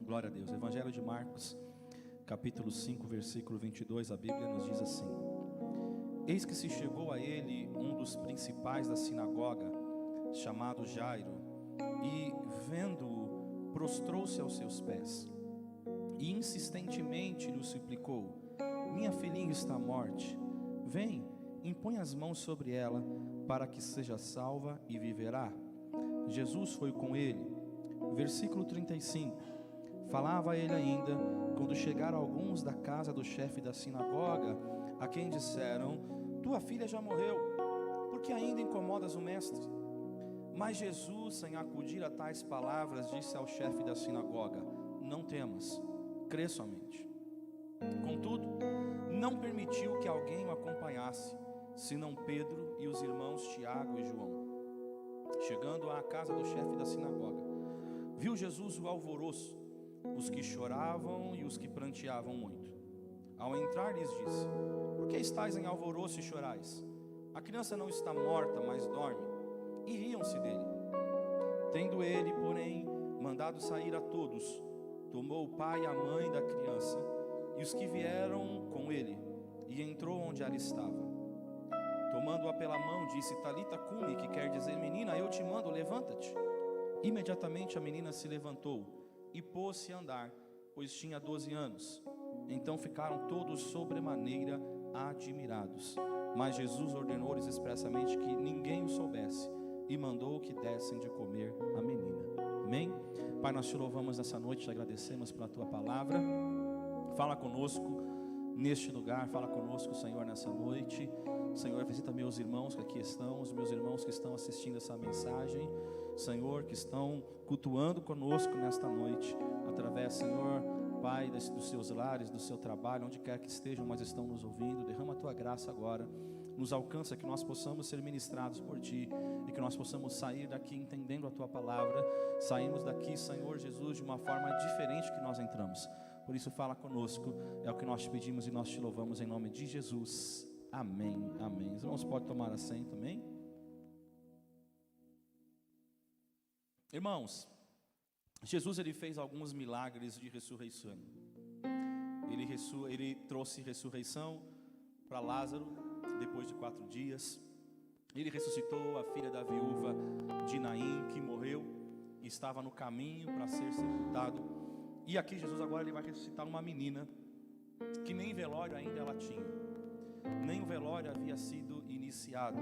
Glória a Deus. Evangelho de Marcos, capítulo 5, versículo 22, a Bíblia nos diz assim: Eis que se chegou a ele um dos principais da sinagoga, chamado Jairo, e vendo-o, prostrou-se aos seus pés, e insistentemente lhe suplicou: Minha filhinha está à morte, vem, impõe as mãos sobre ela, para que seja salva e viverá. Jesus foi com ele. Versículo 35. Falava ele ainda, quando chegaram alguns da casa do chefe da sinagoga, a quem disseram: Tua filha já morreu, por que ainda incomodas o mestre? Mas Jesus, sem acudir a tais palavras, disse ao chefe da sinagoga: Não temas, crê somente. Contudo, não permitiu que alguém o acompanhasse, senão Pedro e os irmãos Tiago e João. Chegando à casa do chefe da sinagoga, viu Jesus o alvoroço, os que choravam e os que pranteavam muito. Ao entrar lhes disse: Por que estáis em alvoroço e chorais? A criança não está morta, mas dorme. E riam-se dele. Tendo ele, porém, mandado sair a todos, tomou o pai e a mãe da criança e os que vieram com ele, e entrou onde ela estava. Tomando-a pela mão, disse: Talita cumi, que quer dizer: Menina, eu te mando, levanta-te. Imediatamente a menina se levantou e pôs-se a andar, pois tinha 12 anos. Então ficaram todos sobremaneira admirados. Mas Jesus ordenou-lhes expressamente que ninguém o soubesse, e mandou que dessem de comer a menina. Amém? Pai, nós te louvamos nessa noite, te agradecemos pela tua palavra. Fala conosco neste lugar, fala conosco, Senhor, nessa noite. Senhor, visita meus irmãos que aqui estão, os meus irmãos que estão assistindo essa mensagem, Senhor, que estão cultuando conosco nesta noite, através, Senhor, Pai, dos seus lares, do seu trabalho, onde quer que estejam, mas estão nos ouvindo. Derrama a tua graça agora, nos alcança, que nós possamos ser ministrados por ti, e que nós possamos sair daqui entendendo a tua palavra. Saímos daqui, Senhor Jesus, de uma forma diferente que nós entramos. Por isso fala conosco, é o que nós te pedimos e nós te louvamos em nome de Jesus. Amém, amém. Os irmãos podem tomar assento, amém? Irmãos, Jesus ele fez alguns milagres de ressurreição. Ele trouxe ressurreição para Lázaro depois de 4 dias. Ele ressuscitou a filha da viúva de Naim, que morreu e estava no caminho para ser sepultado. E aqui Jesus agora ele vai ressuscitar uma menina que nem velório ainda ela tinha, nem o velório havia sido iniciado.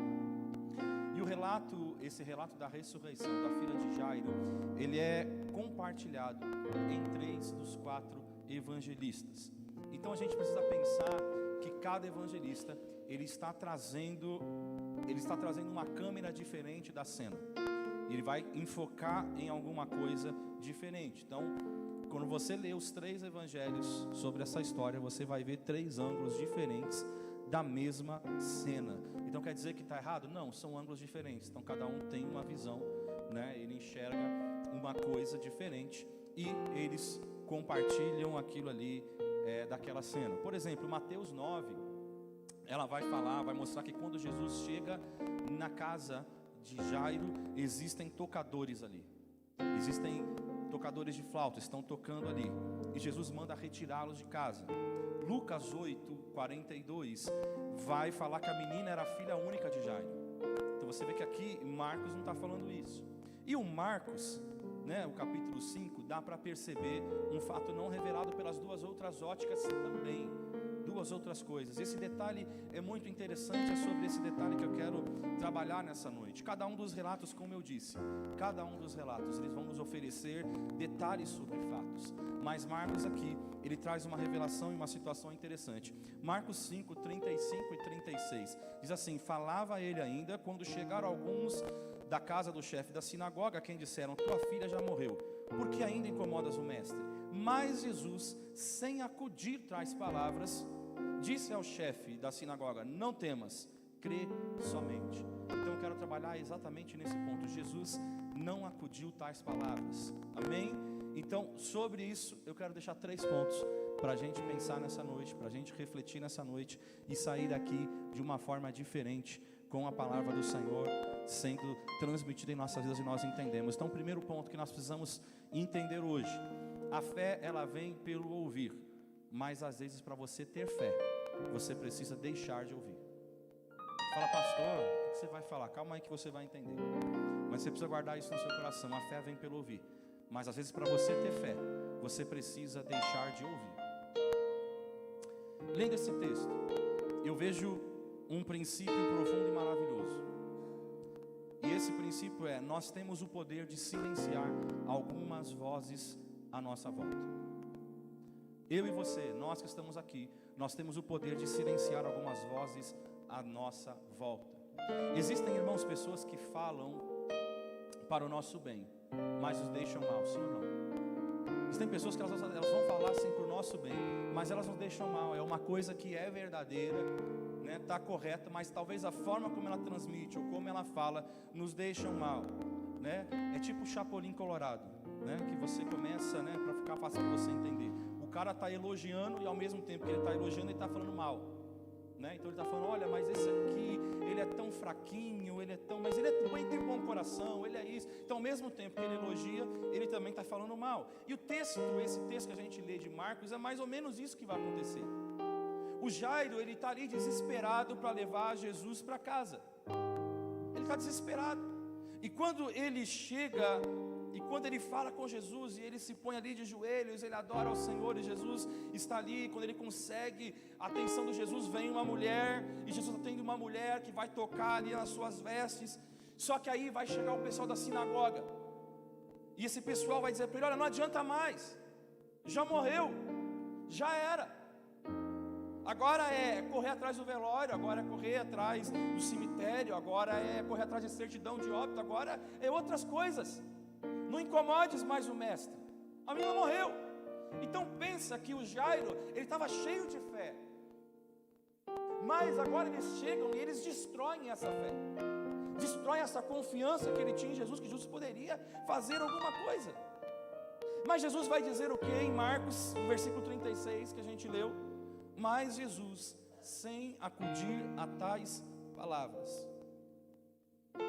E esse relato da ressurreição da filha de Jairo, ele é compartilhado em 3 dos 4 evangelistas. Então a gente precisa pensar que cada evangelista ele está trazendo uma câmera diferente da cena. Ele vai enfocar em alguma coisa diferente. Então, quando você lê os 3 evangelhos sobre essa história, você vai ver 3 ângulos diferentes da mesma cena. Então quer dizer que está errado? Não, são ângulos diferentes. Então cada um tem uma visão, né? Ele enxerga uma coisa diferente e eles compartilham aquilo ali daquela cena. Por exemplo, Mateus 9, ela vai mostrar que quando Jesus chega na casa de Jairo, existem tocadores ali. Existem tocadores de flauta, estão tocando ali. E Jesus manda retirá-los de casa. Lucas 8, 42 vai falar que a menina era a filha única de Jairo. Então você vê que aqui Marcos não está falando isso. E o Marcos, né, o capítulo 5, dá para perceber um fato não revelado pelas 2 outras óticas também. 2 outras coisas. Esse detalhe é muito interessante, é sobre esse detalhe que eu quero trabalhar nessa noite. Cada um dos relatos, como eu disse, cada um dos relatos, eles vão nos oferecer detalhes sobre fatos. Mas Marcos aqui, ele traz uma revelação e uma situação interessante. Marcos 5, 35 e 36, diz assim: Falava ele ainda, quando chegaram alguns da casa do chefe da sinagoga, a quem disseram: Tua filha já morreu, por que ainda incomodas o mestre? Mas Jesus, sem acudir tais palavras, disse ao chefe da sinagoga: Não temas, crê somente. Então eu quero trabalhar exatamente nesse ponto. Jesus não acudiu tais palavras. Amém? Então sobre isso eu quero deixar 3 pontos para a gente pensar nessa noite, para a gente refletir nessa noite e sair daqui de uma forma diferente, com a palavra do Senhor sendo transmitida em nossas vidas e nós entendemos. Então o primeiro ponto que nós precisamos entender hoje A fé, ela vem pelo ouvir, mas às vezes para você ter fé, você precisa deixar de ouvir. Você fala, pastor, o que você vai falar? Calma aí que você vai entender. Mas você precisa guardar isso no seu coração. A fé vem pelo ouvir, mas às vezes para você ter fé, você precisa deixar de ouvir. Lendo esse texto, eu vejo um princípio profundo e maravilhoso. E esse princípio é: nós temos o poder de silenciar algumas vozes à nossa volta. Eu e você, nós que estamos aqui, nós temos o poder de silenciar algumas vozes à nossa volta. Existem, irmãos, pessoas que falam para o nosso bem, mas nos deixam mal, sim ou não? Existem pessoas que elas vão falar assim para o nosso bem, mas elas nos deixam mal. É uma coisa que é verdadeira, né, está correta, mas talvez a forma como ela transmite ou como ela fala nos deixam mal, né? É tipo o Chapolin Colorado, né, que você começa, né, para ficar fácil para você entender. O cara está elogiando e ao mesmo tempo que ele está elogiando, ele está falando mal, né? Então ele está falando, olha, mas esse aqui, ele é tão fraquinho, ele é tão, mas ele tem um bom coração, ele é isso. Então ao mesmo tempo que ele elogia, ele também está falando mal. E o texto, esse texto que a gente lê de Marcos, é mais ou menos isso que vai acontecer. O Jairo, ele está ali desesperado para levar Jesus para casa. Ele está desesperado. E quando ele chega, e quando ele fala com Jesus, e ele se põe ali de joelhos, ele adora ao Senhor, e Jesus está ali. Quando ele consegue a atenção de Jesus, vem uma mulher, e Jesus atende uma mulher que vai tocar ali nas suas vestes. Só que aí vai chegar o pessoal da sinagoga, e esse pessoal vai dizer para ele, olha, não adianta mais, já morreu, já era. Agora é correr atrás do velório, agora é correr atrás do cemitério, agora é correr atrás de certidão de óbito, agora é outras coisas. Não incomodes mais o mestre, a menina morreu. Então pensa que o Jairo, ele estava cheio de fé, mas agora eles chegam e eles destroem essa fé, destroem essa confiança que ele tinha em Jesus, que Jesus poderia fazer alguma coisa. Mas Jesus vai dizer o que em Marcos, no versículo 36 que a gente leu? Mas Jesus, sem acudir a tais palavras.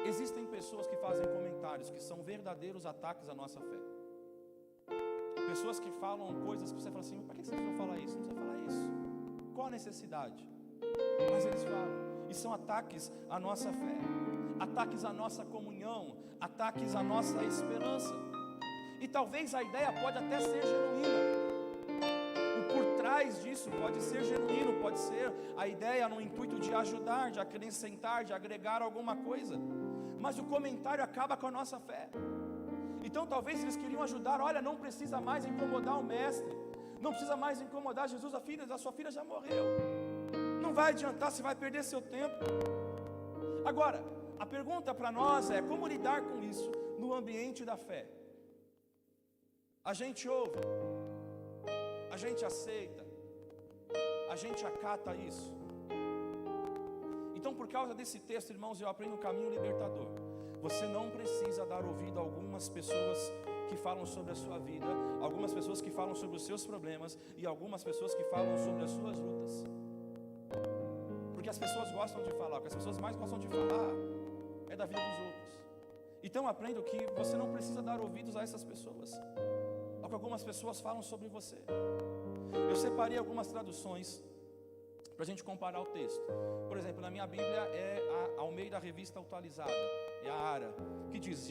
Existem pessoas que fazem comentários que são verdadeiros ataques à nossa fé. Pessoas que falam coisas que você fala assim, para que você precisa falar isso? Não precisa falar isso. Qual a necessidade? Mas eles falam, e são ataques à nossa fé, ataques à nossa comunhão, ataques à nossa esperança. E talvez a ideia pode até ser genuína. Por trás disso pode ser genuíno, pode ser a ideia no intuito de ajudar, de acrescentar, de agregar alguma coisa, mas o comentário acaba com a nossa fé. Então talvez eles queriam ajudar, olha, não precisa mais incomodar o mestre, não precisa mais incomodar Jesus, a sua filha já morreu, não vai adiantar, você vai perder seu tempo. Agora, a pergunta para nós é, como lidar com isso no ambiente da fé? A gente ouve, a gente aceita, a gente acata isso. Então por causa desse texto, irmãos, eu aprendo um caminho libertador. Você não precisa dar ouvido a algumas pessoas que falam sobre a sua vida, algumas pessoas que falam sobre os seus problemas e algumas pessoas que falam sobre as suas lutas. Porque as pessoas gostam de falar, o que as pessoas mais gostam de falar é da vida dos outros. Então aprendo que você não precisa dar ouvidos a essas pessoas, ao que algumas pessoas falam sobre você. Eu separei algumas traduções para a gente comparar o texto. Por exemplo, na minha Bíblia é ao meio da revista atualizada, é a ARA, que diz,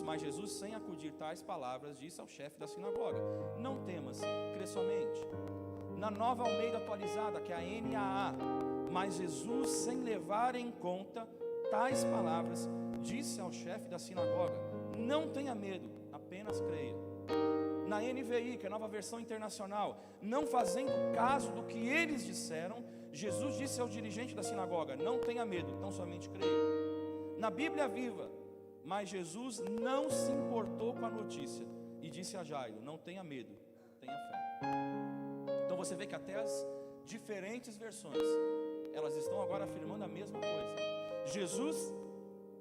mas Jesus sem acudir tais palavras, disse ao chefe da sinagoga, não temas, crê somente. Na nova Almeida atualizada, que é a NAA, mas Jesus sem levar em conta tais palavras, disse ao chefe da sinagoga, não tenha medo, apenas creia. Na NVI, que é a nova versão internacional, não fazendo caso do que eles disseram, Jesus disse ao dirigente da sinagoga, não tenha medo, então somente creia. Na Bíblia Viva, mas Jesus não se importou com a notícia e disse a Jairo, não tenha medo, tenha fé. Então você vê que até as diferentes versões, elas estão agora afirmando a mesma coisa. Jesus,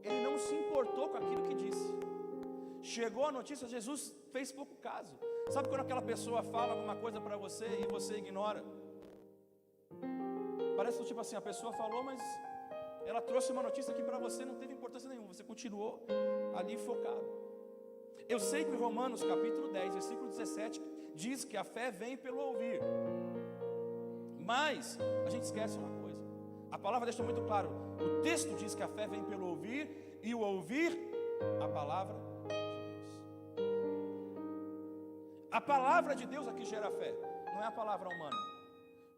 ele não se importou com aquilo que disse. Chegou a notícia, Jesus fez pouco caso. Sabe quando aquela pessoa fala alguma coisa para você e você ignora? Parece tipo assim, a pessoa falou, mas ela trouxe uma notícia que para você não teve importância nenhuma, você continuou ali focado. Eu sei que Romanos capítulo 10, versículo 17, diz que a fé vem pelo ouvir. Mas a gente esquece uma coisa. A palavra deixa muito claro. O texto diz que a fé vem pelo ouvir, e o ouvir a palavra de Deus. A palavra de Deus aqui gera fé, não é a palavra humana.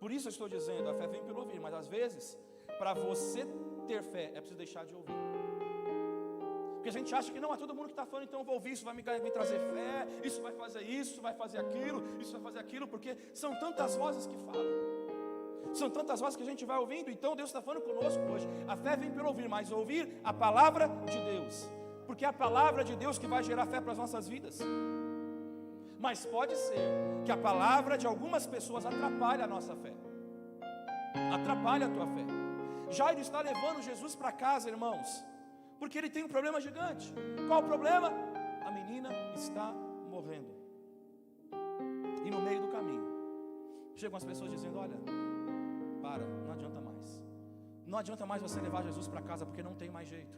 Por isso eu estou dizendo, a fé vem pelo ouvir. Mas às vezes, para você ter fé, é preciso deixar de ouvir. Porque a gente acha que não, é todo mundo que está falando, então eu vou ouvir, isso vai me trazer fé, isso vai fazer isso, vai fazer aquilo, isso vai fazer aquilo, porque são tantas vozes que falam. São tantas vozes que a gente vai ouvindo. Então Deus está falando conosco hoje. A fé vem pelo ouvir, mas ouvir a palavra de Deus, porque é a palavra de Deus que vai gerar fé para as nossas vidas. Mas pode ser que a palavra de algumas pessoas atrapalhe a nossa fé, atrapalhe a tua fé. Jairo está levando Jesus para casa, irmãos, porque ele tem um problema gigante. Qual o problema? A menina está morrendo. E no meio do caminho chegam as pessoas dizendo: olha, para, não adianta mais. Não adianta mais você levar Jesus para casa, porque não tem mais jeito.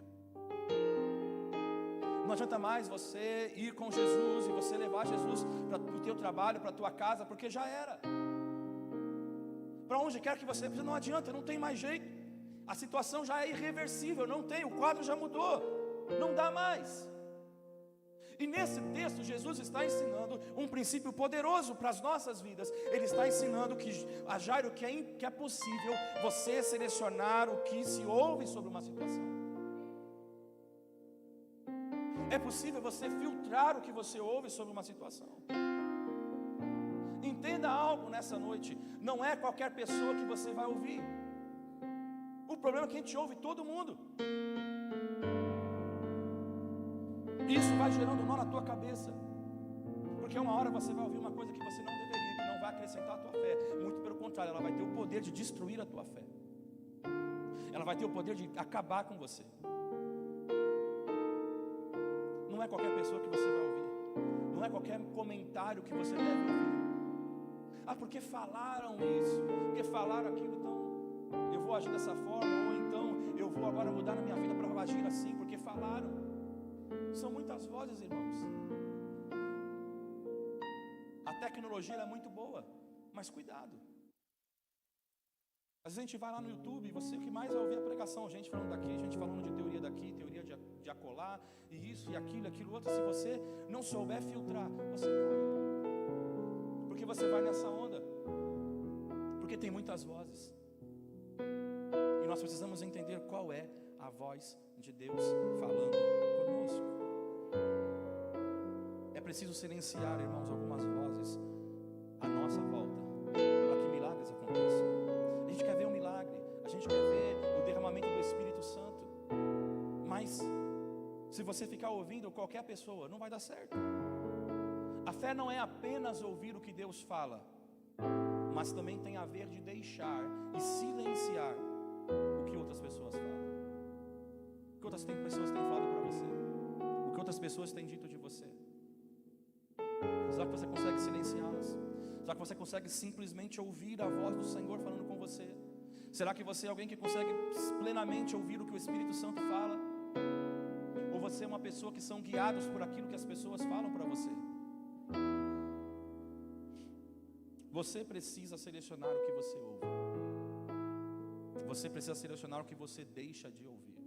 Não adianta mais você ir com Jesus e você levar Jesus para o teu trabalho, para a tua casa, porque já era. Para onde quer que você precise, não adianta, não tem mais jeito. A situação já é irreversível, não tem, o quadro já mudou, não dá mais. E nesse texto Jesus está ensinando um princípio poderoso para as nossas vidas. Ele está ensinando a Jairo que é possível você selecionar o que se ouve sobre uma situação. É possível você filtrar o que você ouve sobre uma situação. Entenda algo nessa noite, não é qualquer pessoa que você vai ouvir. O problema é que a gente ouve todo mundo. Isso vai gerando nó na tua cabeça, porque uma hora você vai ouvir uma coisa que você não deveria, que não vai acrescentar a tua fé. Muito pelo contrário, ela vai ter o poder de destruir a tua fé. Ela vai ter o poder de acabar com você. Não é qualquer pessoa que você vai ouvir, não é qualquer comentário que você deve ouvir. Ah, porque falaram isso, porque falaram aquilo, então eu vou agir dessa forma, ou então eu vou agora mudar na minha vida para agir assim, porque falaram. São muitas vozes, irmãos. A tecnologia é muito boa, mas cuidado. Às vezes a gente vai lá no YouTube e você o que mais vai ouvir a pregação, gente falando daqui, gente falando de teoria daqui, teoria de acolá, e isso, e aquilo outro. Se você não souber filtrar, você cai, porque você vai nessa onda, porque tem muitas vozes. E nós precisamos entender qual é a voz de Deus falando conosco. É preciso silenciar, irmãos, algumas vozes à nossa volta, para que milagres aconteçam. A gente quer ver um milagre, a gente quer ver o derramamento do Espírito Santo, mas se você ficar ouvindo qualquer pessoa, não vai dar certo. A fé não é apenas ouvir o que Deus fala, mas também tem a ver de deixar e silenciar o que outras pessoas falam. O que outras pessoas têm falado para você, o que outras pessoas têm dito de você. Será que você consegue silenciá-las? Será que você consegue simplesmente ouvir a voz do Senhor falando com você? Será que você é alguém que consegue plenamente ouvir o que o Espírito Santo fala? Ou você é uma pessoa que são guiados por aquilo que as pessoas falam para você? Você precisa selecionar o que você ouve. Você precisa selecionar o que você deixa de ouvir.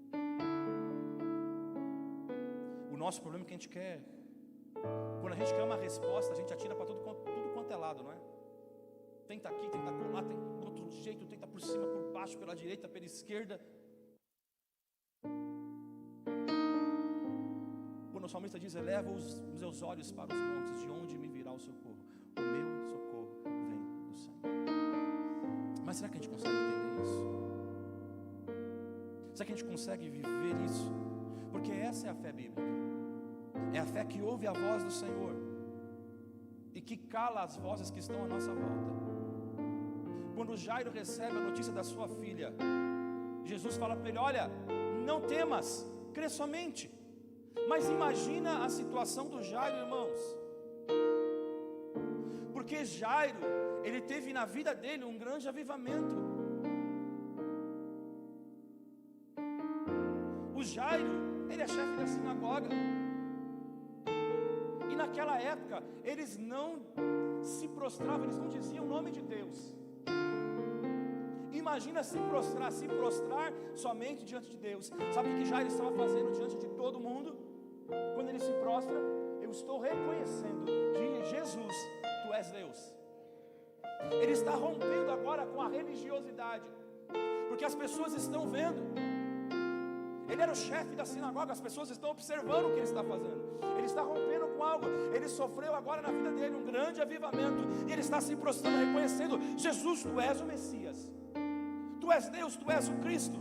O nosso problema é que a gente quer, quando a gente quer uma resposta, a gente atira para tudo quanto é lado, não é? Tenta aqui, tenta colar, tenta do outro jeito, tenta por cima, por baixo, pela direita, pela esquerda. Quando o salmista diz: eleva os meus olhos para os montes, de onde me virá o socorro? O meu socorro vem do Senhor. Mas será que a gente consegue entender isso? Será que a gente consegue viver isso? Porque essa é a fé bíblica. É a fé que ouve a voz do Senhor e que cala as vozes que estão à nossa volta. Quando Jairo recebe a notícia da sua filha, Jesus fala para ele: olha, não temas, crê somente. Mas imagina a situação do Jairo, irmãos, porque Jairo, ele teve na vida dele um grande avivamento. O Jairo, ele é chefe da sinagoga. E naquela época, eles não se prostravam, eles não diziam o nome de Deus. Imagina se prostrar somente diante de Deus. Sabe o que Jairo estava fazendo diante de todo mundo? Quando ele se prostra, eu estou reconhecendo de Jesus, tu és Deus. Ele está rompendo agora com a religiosidade, porque as pessoas estão vendo. Ele era o chefe da sinagoga, as pessoas estão observando o que ele está fazendo. Ele está rompendo com algo. Ele sofreu agora na vida dele um grande avivamento, e ele está se prostrando, reconhecendo: Jesus, tu és o Messias, tu és Deus, tu és o Cristo.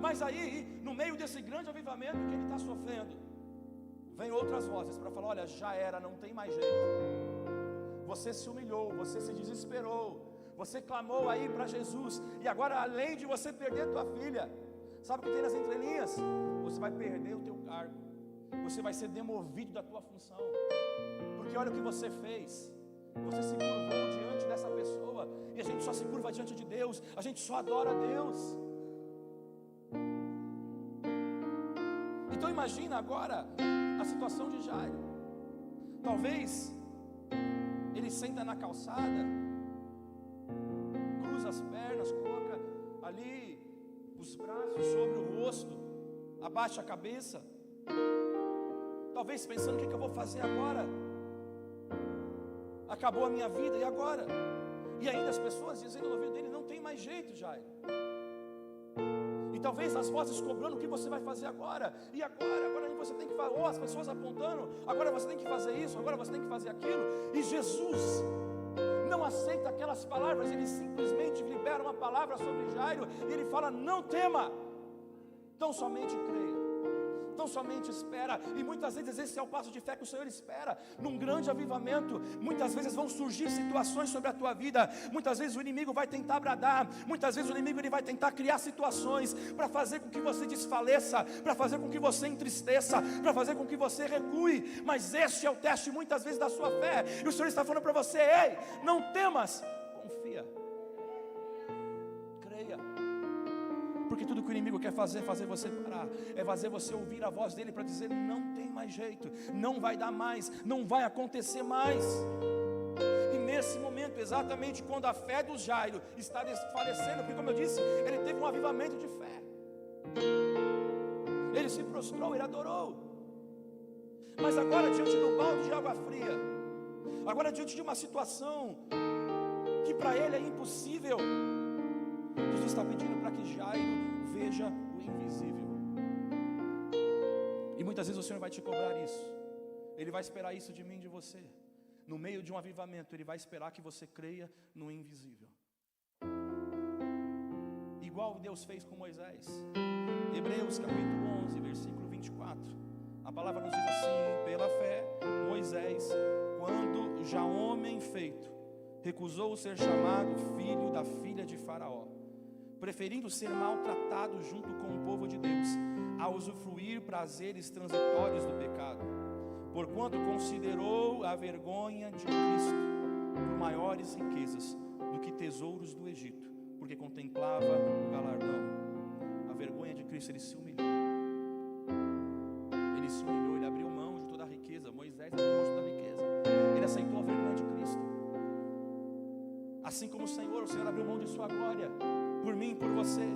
Mas aí, no meio desse grande avivamento que ele está sofrendo, vem outras vozes para falar: olha, já era, não tem mais jeito. Você se humilhou, você se desesperou, você clamou aí para Jesus, e agora, além de você perder tua filha, sabe o que tem nas entrelinhas? Você vai perder o teu cargo, você vai ser demovido da tua função, porque olha o que você fez. Você se curvou diante dessa pessoa, e a gente só se curva diante de Deus, a gente só adora a Deus. Então imagina agora a situação de Jairo. Talvez ele senta na calçada, cruza as pernas, coloca ali os braços sobre o rosto, abaixa a cabeça, talvez pensando: o que eu vou fazer agora? Acabou a minha vida, e agora? E ainda as pessoas dizendo no ouvido dele: não tem mais jeito, Jairo. E talvez as vozes cobrando: o que você vai fazer agora? E agora? Agora você tem que fazer. Ou as pessoas apontando: agora você tem que fazer isso, agora você tem que fazer aquilo. E Jesus não aceita aquelas palavras, ele simplesmente libera uma palavra sobre Jairo, e ele fala: não tema, tão somente creia, tão somente espera. E muitas vezes esse é o passo de fé que o Senhor espera. Num grande avivamento, muitas vezes vão surgir situações sobre a tua vida, muitas vezes o inimigo vai tentar bradar, muitas vezes o inimigo ele vai tentar criar situações para fazer com que você desfaleça, para fazer com que você entristeça, para fazer com que você recue. Mas este é o teste muitas vezes da sua fé, e o Senhor está falando para você: ei, não temas, confia, creia. Porque tudo que o inimigo quer fazer é fazer você parar, é fazer você ouvir a voz dele para dizer: não tem mais jeito, não vai dar mais, não vai acontecer mais. E nesse momento, exatamente quando a fé do Jairo está desfalecendo, porque como eu disse, ele teve um avivamento de fé, ele se prostrou, ele adorou. Mas agora, diante do balde de água fria, agora diante de uma situação que para ele é impossível, Jesus está pedindo para que Jairo veja o invisível. E muitas vezes o Senhor vai te cobrar isso. Ele vai esperar isso de mim e de você. No meio de um avivamento, Ele vai esperar que você creia no invisível. Igual Deus fez com Moisés. Hebreus capítulo 11, versículo 24. A palavra nos diz assim: pela fé, Moisés, quando já homem feito, recusou ser chamado filho da filha de Faraó, preferindo ser maltratado junto com o povo de Deus, a usufruir prazeres transitórios do pecado, porquanto considerou a vergonha de Cristo por maiores riquezas do que tesouros do Egito, porque contemplava o galardão. A vergonha de Cristo, ele se humilhou. Ele se humilhou, ele abriu mão de toda a riqueza. Moisés abriu mão de toda a riqueza. Ele aceitou a vergonha de Cristo. Assim como o Senhor abriu mão de sua glória por mim e por você.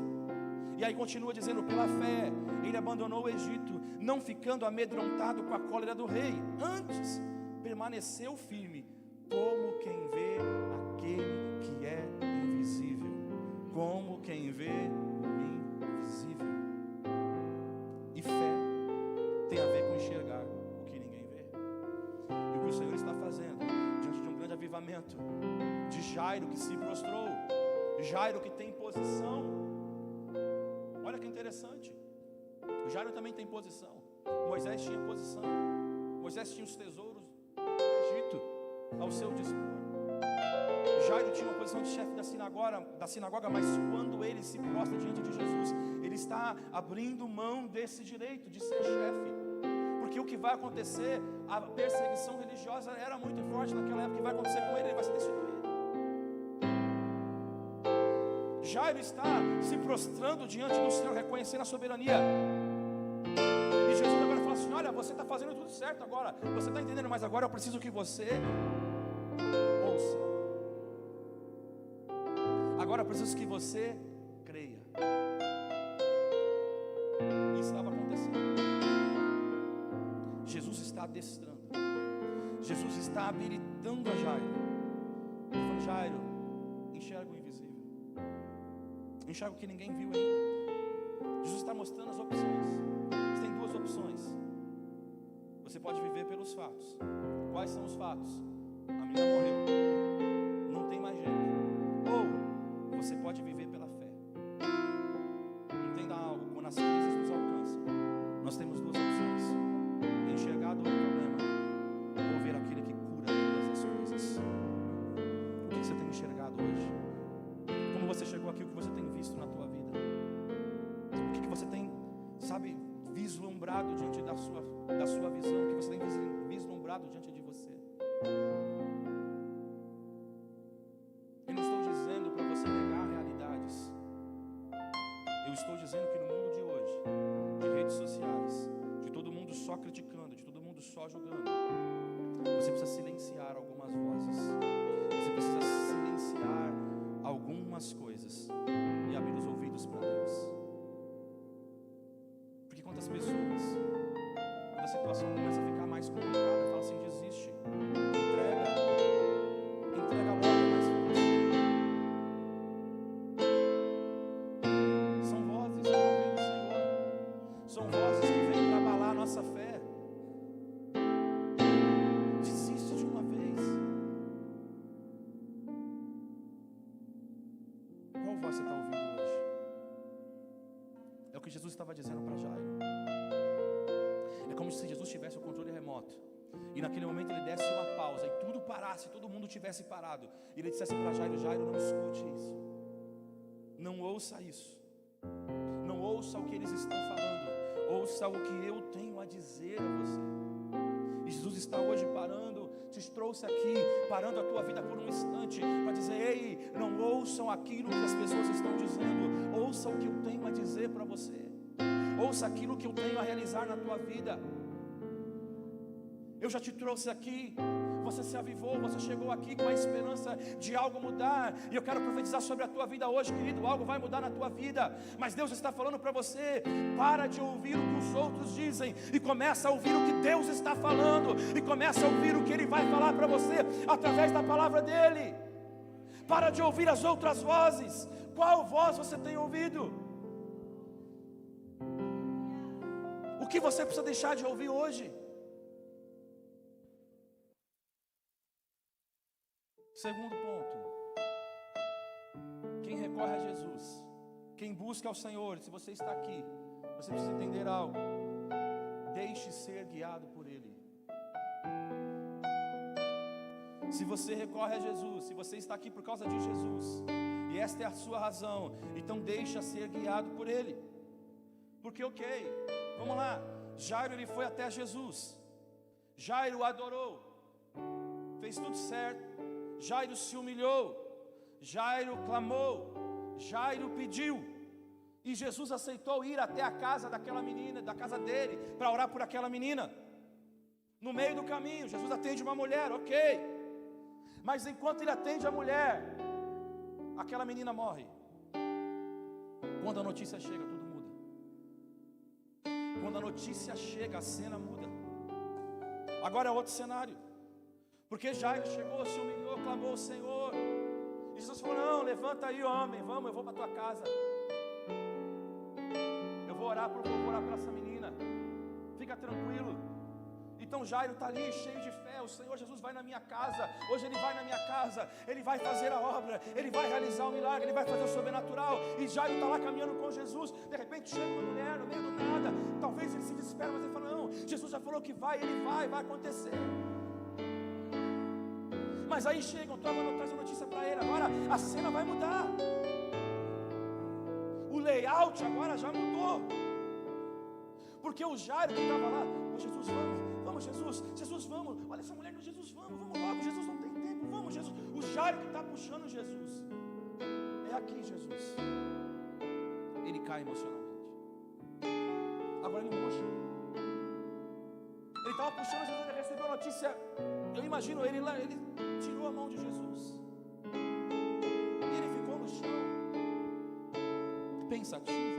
E aí continua dizendo: pela fé ele abandonou o Egito, não ficando amedrontado com a cólera do rei, antes permaneceu firme, como quem vê aquele que é invisível, como quem vê o invisível. E fé tem a ver com enxergar o que ninguém vê. E o que o Senhor está fazendo diante de um grande avivamento de Jairo que se prostrou, Jairo que tem posição. Olha que interessante, o Jairo também tem posição. Moisés tinha posição, Moisés tinha os tesouros do Egito ao seu dispor. Jairo tinha uma posição de chefe da sinagoga, mas quando ele se prostra diante de Jesus, ele está abrindo mão desse direito de ser chefe, porque o que vai acontecer, a perseguição religiosa era muito forte naquela época. O que vai acontecer com ele? Ele vai ser destituído. Jairo está se prostrando diante do Senhor, reconhecendo a soberania. E Jesus agora fala assim: olha, você está fazendo tudo certo. certo agora, você está entendendo, mas agora eu preciso que você ouça. Agora eu preciso que você creia. Isso estava acontecendo. Jesus está adestrando, Jesus está habilitando a Jairo. Ele falou: Jairo, enxerga o invisível, enxerga o que ninguém viu ainda. Jesus está mostrando as opções. Você tem duas opções. Você pode viver pelos fatos. Quais são os fatos? A menina morreu, não tem mais jeito. Ou você pode viver pela fé. Entenda algo: quando as crises nos alcançam, nós temos duas opções: enxergar a dor do problema, ou ver aquele que cura todas as coisas. O que você tem enxergado hoje? Como você chegou aqui? O que você tem visto na tua vida? O que você tem, sabe, vislumbrado diante da sua visão? O que você tem vislumbrado diante de você? Eu não estou dizendo para você negar realidades. Eu estou dizendo que no mundo de hoje, de redes sociais, de todo mundo só criticando, de todo mundo só julgando, você precisa silenciar algumas vozes. Você precisa silenciar algumas coisas e abrir os ouvidos para Deus. Porque quantas pessoas, quando a situação começa a ficar mais complicada, fala assim: desiste, entrega logo, é mais fácil. São vozes que não vêm do Senhor, são vozes que vêm para abalar a nossa fé. Desiste de uma vez. Qual voz você está ouvindo hoje? É o que Jesus estava dizendo para Jairo. É como se Jesus tivesse o controle remoto, e naquele momento ele desse uma pausa, e tudo parasse, todo mundo tivesse parado, e ele dissesse para Jairo: Jairo, não escute isso, não ouça isso, não ouça o que eles estão falando, ouça o que eu tenho a dizer a você. E Jesus está hoje parando, te trouxe aqui, parando a tua vida por um instante, para dizer: ei, não ouçam aquilo que as pessoas estão dizendo, ouça o que eu tenho a dizer para você. Ouça aquilo que eu tenho a realizar na tua vida. Eu já te trouxe aqui, você se avivou, você chegou aqui com a esperança de algo mudar, e eu quero profetizar sobre a tua vida hoje, querido. Algo vai mudar na tua vida, mas Deus está falando para você: para de ouvir o que os outros dizem e começa a ouvir o que Deus está falando, e começa a ouvir o que Ele vai falar para você através da palavra dEle. Para de ouvir as outras vozes. Qual voz você tem ouvido? O que você precisa deixar de ouvir hoje? Segundo ponto: quem recorre a Jesus, quem busca ao Senhor, se você está aqui, você precisa entender algo: deixe ser guiado por Ele. Se você recorre a Jesus, se você está aqui por causa de Jesus, e esta é a sua razão, então deixa ser guiado por Ele. Porque vamos lá, Jairo, ele foi até Jesus, Jairo adorou, fez tudo certo, Jairo se humilhou, Jairo clamou, Jairo pediu, e Jesus aceitou ir até a casa daquela menina, da casa dele, para orar por aquela menina. No meio do caminho, Jesus atende uma mulher, mas enquanto ele atende a mulher, aquela menina morre. Quando a notícia chega, tudo muda. Quando a notícia chega, a cena muda. Agora é outro cenário, porque Jairo chegou, se humilhou, clamou ao Senhor, e Jesus falou: não, levanta aí, homem, vamos, eu vou para tua casa, eu vou orar por essa menina, fica tranquilo. Então Jairo está ali cheio de fé: o Senhor Jesus vai na minha casa, hoje Ele vai na minha casa, Ele vai fazer a obra, Ele vai realizar o milagre, Ele vai fazer o sobrenatural. E Jairo está lá caminhando com Jesus, de repente chega uma mulher no meio do nada, talvez ele se desespera, mas ele fala: não, Jesus já falou que vai, Ele vai acontecer. Mas aí chegam, traz a notícia para ele, agora a cena vai mudar, o layout agora já mudou, porque o Jairo que estava lá: ô Jesus, vamos Jesus, vamos, olha essa mulher, Jesus, vamos logo, Jesus, não tem tempo, vamos Jesus. O Jairo que está puxando Jesus, é aqui Jesus, ele cai emocionalmente. Agora ele murcha, ele está estava puxando Jesus, ele recebeu a notícia. Eu imagino ele lá, ele tirou a mão de Jesus. E ele ficou no chão, pensativo.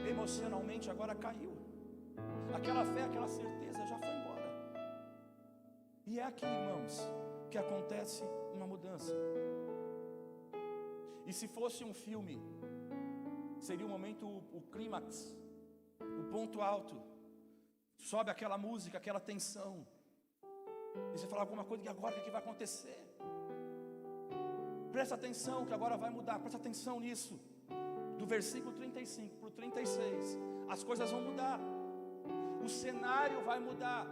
Emocionalmente agora caiu. Aquela fé, aquela certeza já foi embora. E é aqui, irmãos, que acontece uma mudança. E se fosse um filme, seria o momento, o clímax, o ponto alto. Sobe aquela música, aquela tensão. E você fala alguma coisa, e agora o que vai acontecer? Presta atenção que agora vai mudar, presta atenção nisso. Do versículo 35 para o 36, as coisas vão mudar. O cenário vai mudar.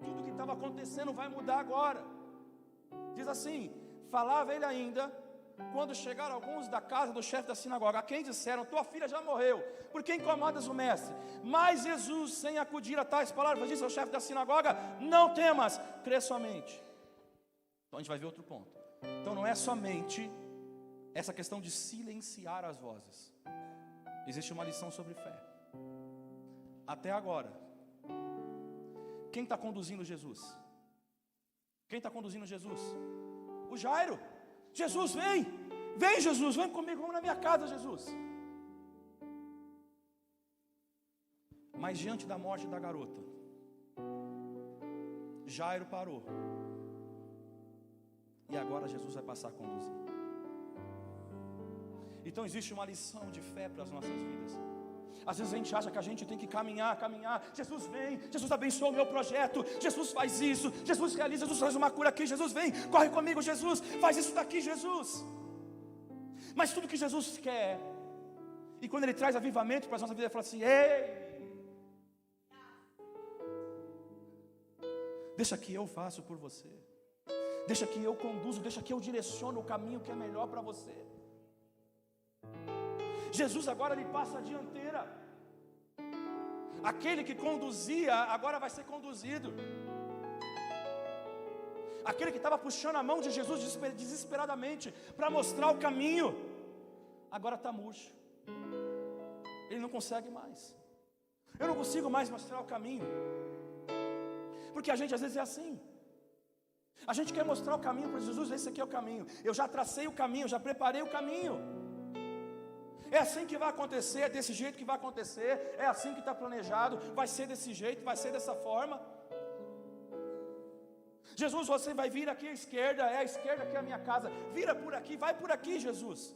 Tudo que estava acontecendo vai mudar agora. Diz assim: falava ele ainda, quando chegaram alguns da casa do chefe da sinagoga, a quem disseram: tua filha já morreu, por que incomodas o mestre? Mas Jesus, sem acudir a tais palavras, disse ao chefe da sinagoga: não temas, crê somente. Então a gente vai ver outro ponto. Então não é somente essa questão de silenciar as vozes. Existe uma lição sobre fé. Até agora, quem está conduzindo Jesus? Quem está conduzindo Jesus? O Jairo. Jesus, vem! Vem, Jesus, vem comigo, vamos na minha casa, Jesus. Mas diante da morte da garota, Jairo parou. E agora Jesus vai passar a conduzir. Então existe uma lição de fé para as nossas vidas. Às vezes a gente acha que a gente tem que caminhar. Jesus vem, Jesus abençoa o meu projeto, Jesus faz isso, Jesus realiza, Jesus faz uma cura aqui, Jesus vem, corre comigo, Jesus, faz isso daqui, Jesus. Mas tudo que Jesus quer, e quando Ele traz avivamento para a nossa vida, Ele fala assim: ei, deixa que eu faço por você, deixa que eu conduzo, deixa que eu direciono o caminho que é melhor para você. Jesus agora ele passa a dianteira. Aquele que conduzia agora vai ser conduzido. Aquele que estava puxando a mão de Jesus desesperadamente para mostrar o caminho, agora está murcho. Ele não consegue mais. Eu não consigo mais mostrar o caminho. Porque a gente às vezes é assim. A gente quer mostrar o caminho para Jesus. Esse aqui é o caminho. Eu já tracei o caminho, já preparei o caminho. É assim que vai acontecer, é desse jeito que vai acontecer, é assim que está planejado, vai ser desse jeito, vai ser dessa forma. Jesus, você vai vir aqui à esquerda, é a esquerda que é a minha casa, vira por aqui, vai por aqui, Jesus.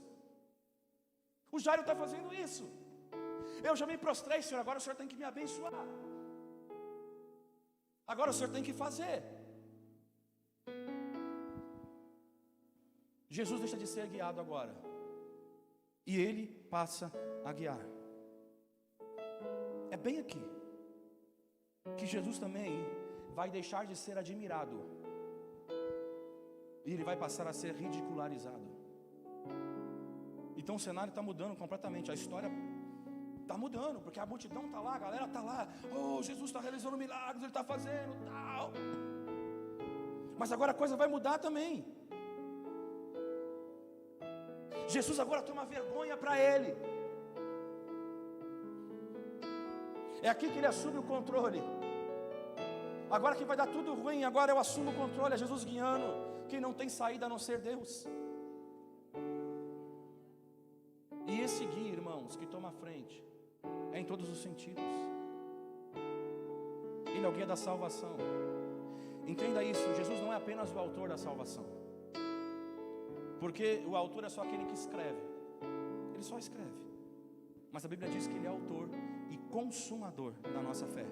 O Jairo está fazendo isso. Eu já me prostrei, Senhor, agora o Senhor tem que me abençoar. Agora o Senhor tem que fazer. Jesus deixa de ser guiado agora. E Ele passa a guiar. É bem aqui que Jesus também vai deixar de ser admirado. E Ele vai passar a ser ridicularizado. Então o cenário está mudando completamente. A história está mudando, porque a multidão está lá, a galera está lá. Oh, Jesus está realizando milagres, Ele está fazendo tal. Mas agora a coisa vai mudar também. Jesus agora toma vergonha para Ele. É aqui que Ele assume o controle. Agora que vai dar tudo ruim, agora eu assumo o controle. É Jesus guiando. Quem não tem saída a não ser Deus. E esse guia, irmãos, que toma a frente, é em todos os sentidos. Ele é o guia da salvação. Entenda isso, Jesus não é apenas o autor da salvação. Porque o autor é só aquele que escreve. Ele só escreve. Mas a Bíblia diz que Ele é autor e consumador da nossa fé.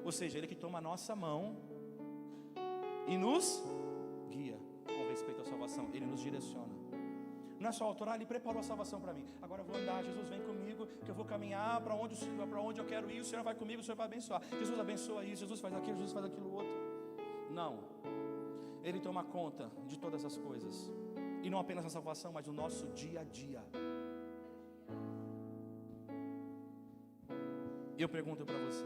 Ou seja, Ele que toma a nossa mão e nos guia com respeito à salvação. Ele nos direciona. Não é só o autor, Ele preparou a salvação para mim. Agora eu vou andar, Jesus vem comigo, que eu vou caminhar para onde eu quero ir. O Senhor vai comigo, o Senhor vai abençoar. Jesus abençoa isso, Jesus faz aquilo, Jesus faz aquilo outro. Não. Ele toma conta de todas as coisas. E não apenas na salvação, mas no nosso dia a dia. Eu pergunto para você: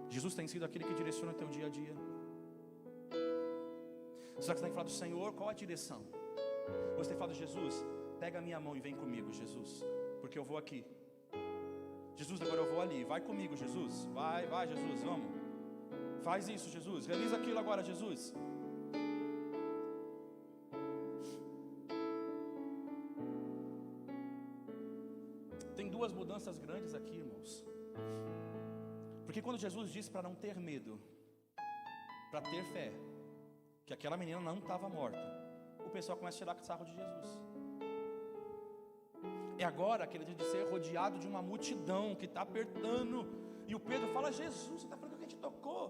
Jesus tem sido aquele que direciona o teu dia a dia? Será que você tem que falar do Senhor? Qual a direção? Você tem falado: Jesus, pega a minha mão e vem comigo, Jesus, porque eu vou aqui. Jesus, agora eu vou ali, vai comigo, Jesus. Vai, Jesus, vamos. Faz isso, Jesus. Realiza aquilo agora, Jesus. Tem duas mudanças grandes aqui, irmãos. Porque quando Jesus disse para não ter medo, para ter fé, que aquela menina não estava morta, o pessoal começa a tirar sarro de Jesus. É agora que ele diz de ser rodeado de uma multidão que está apertando. E o Pedro fala: Jesus, você está falando que a gente tocou?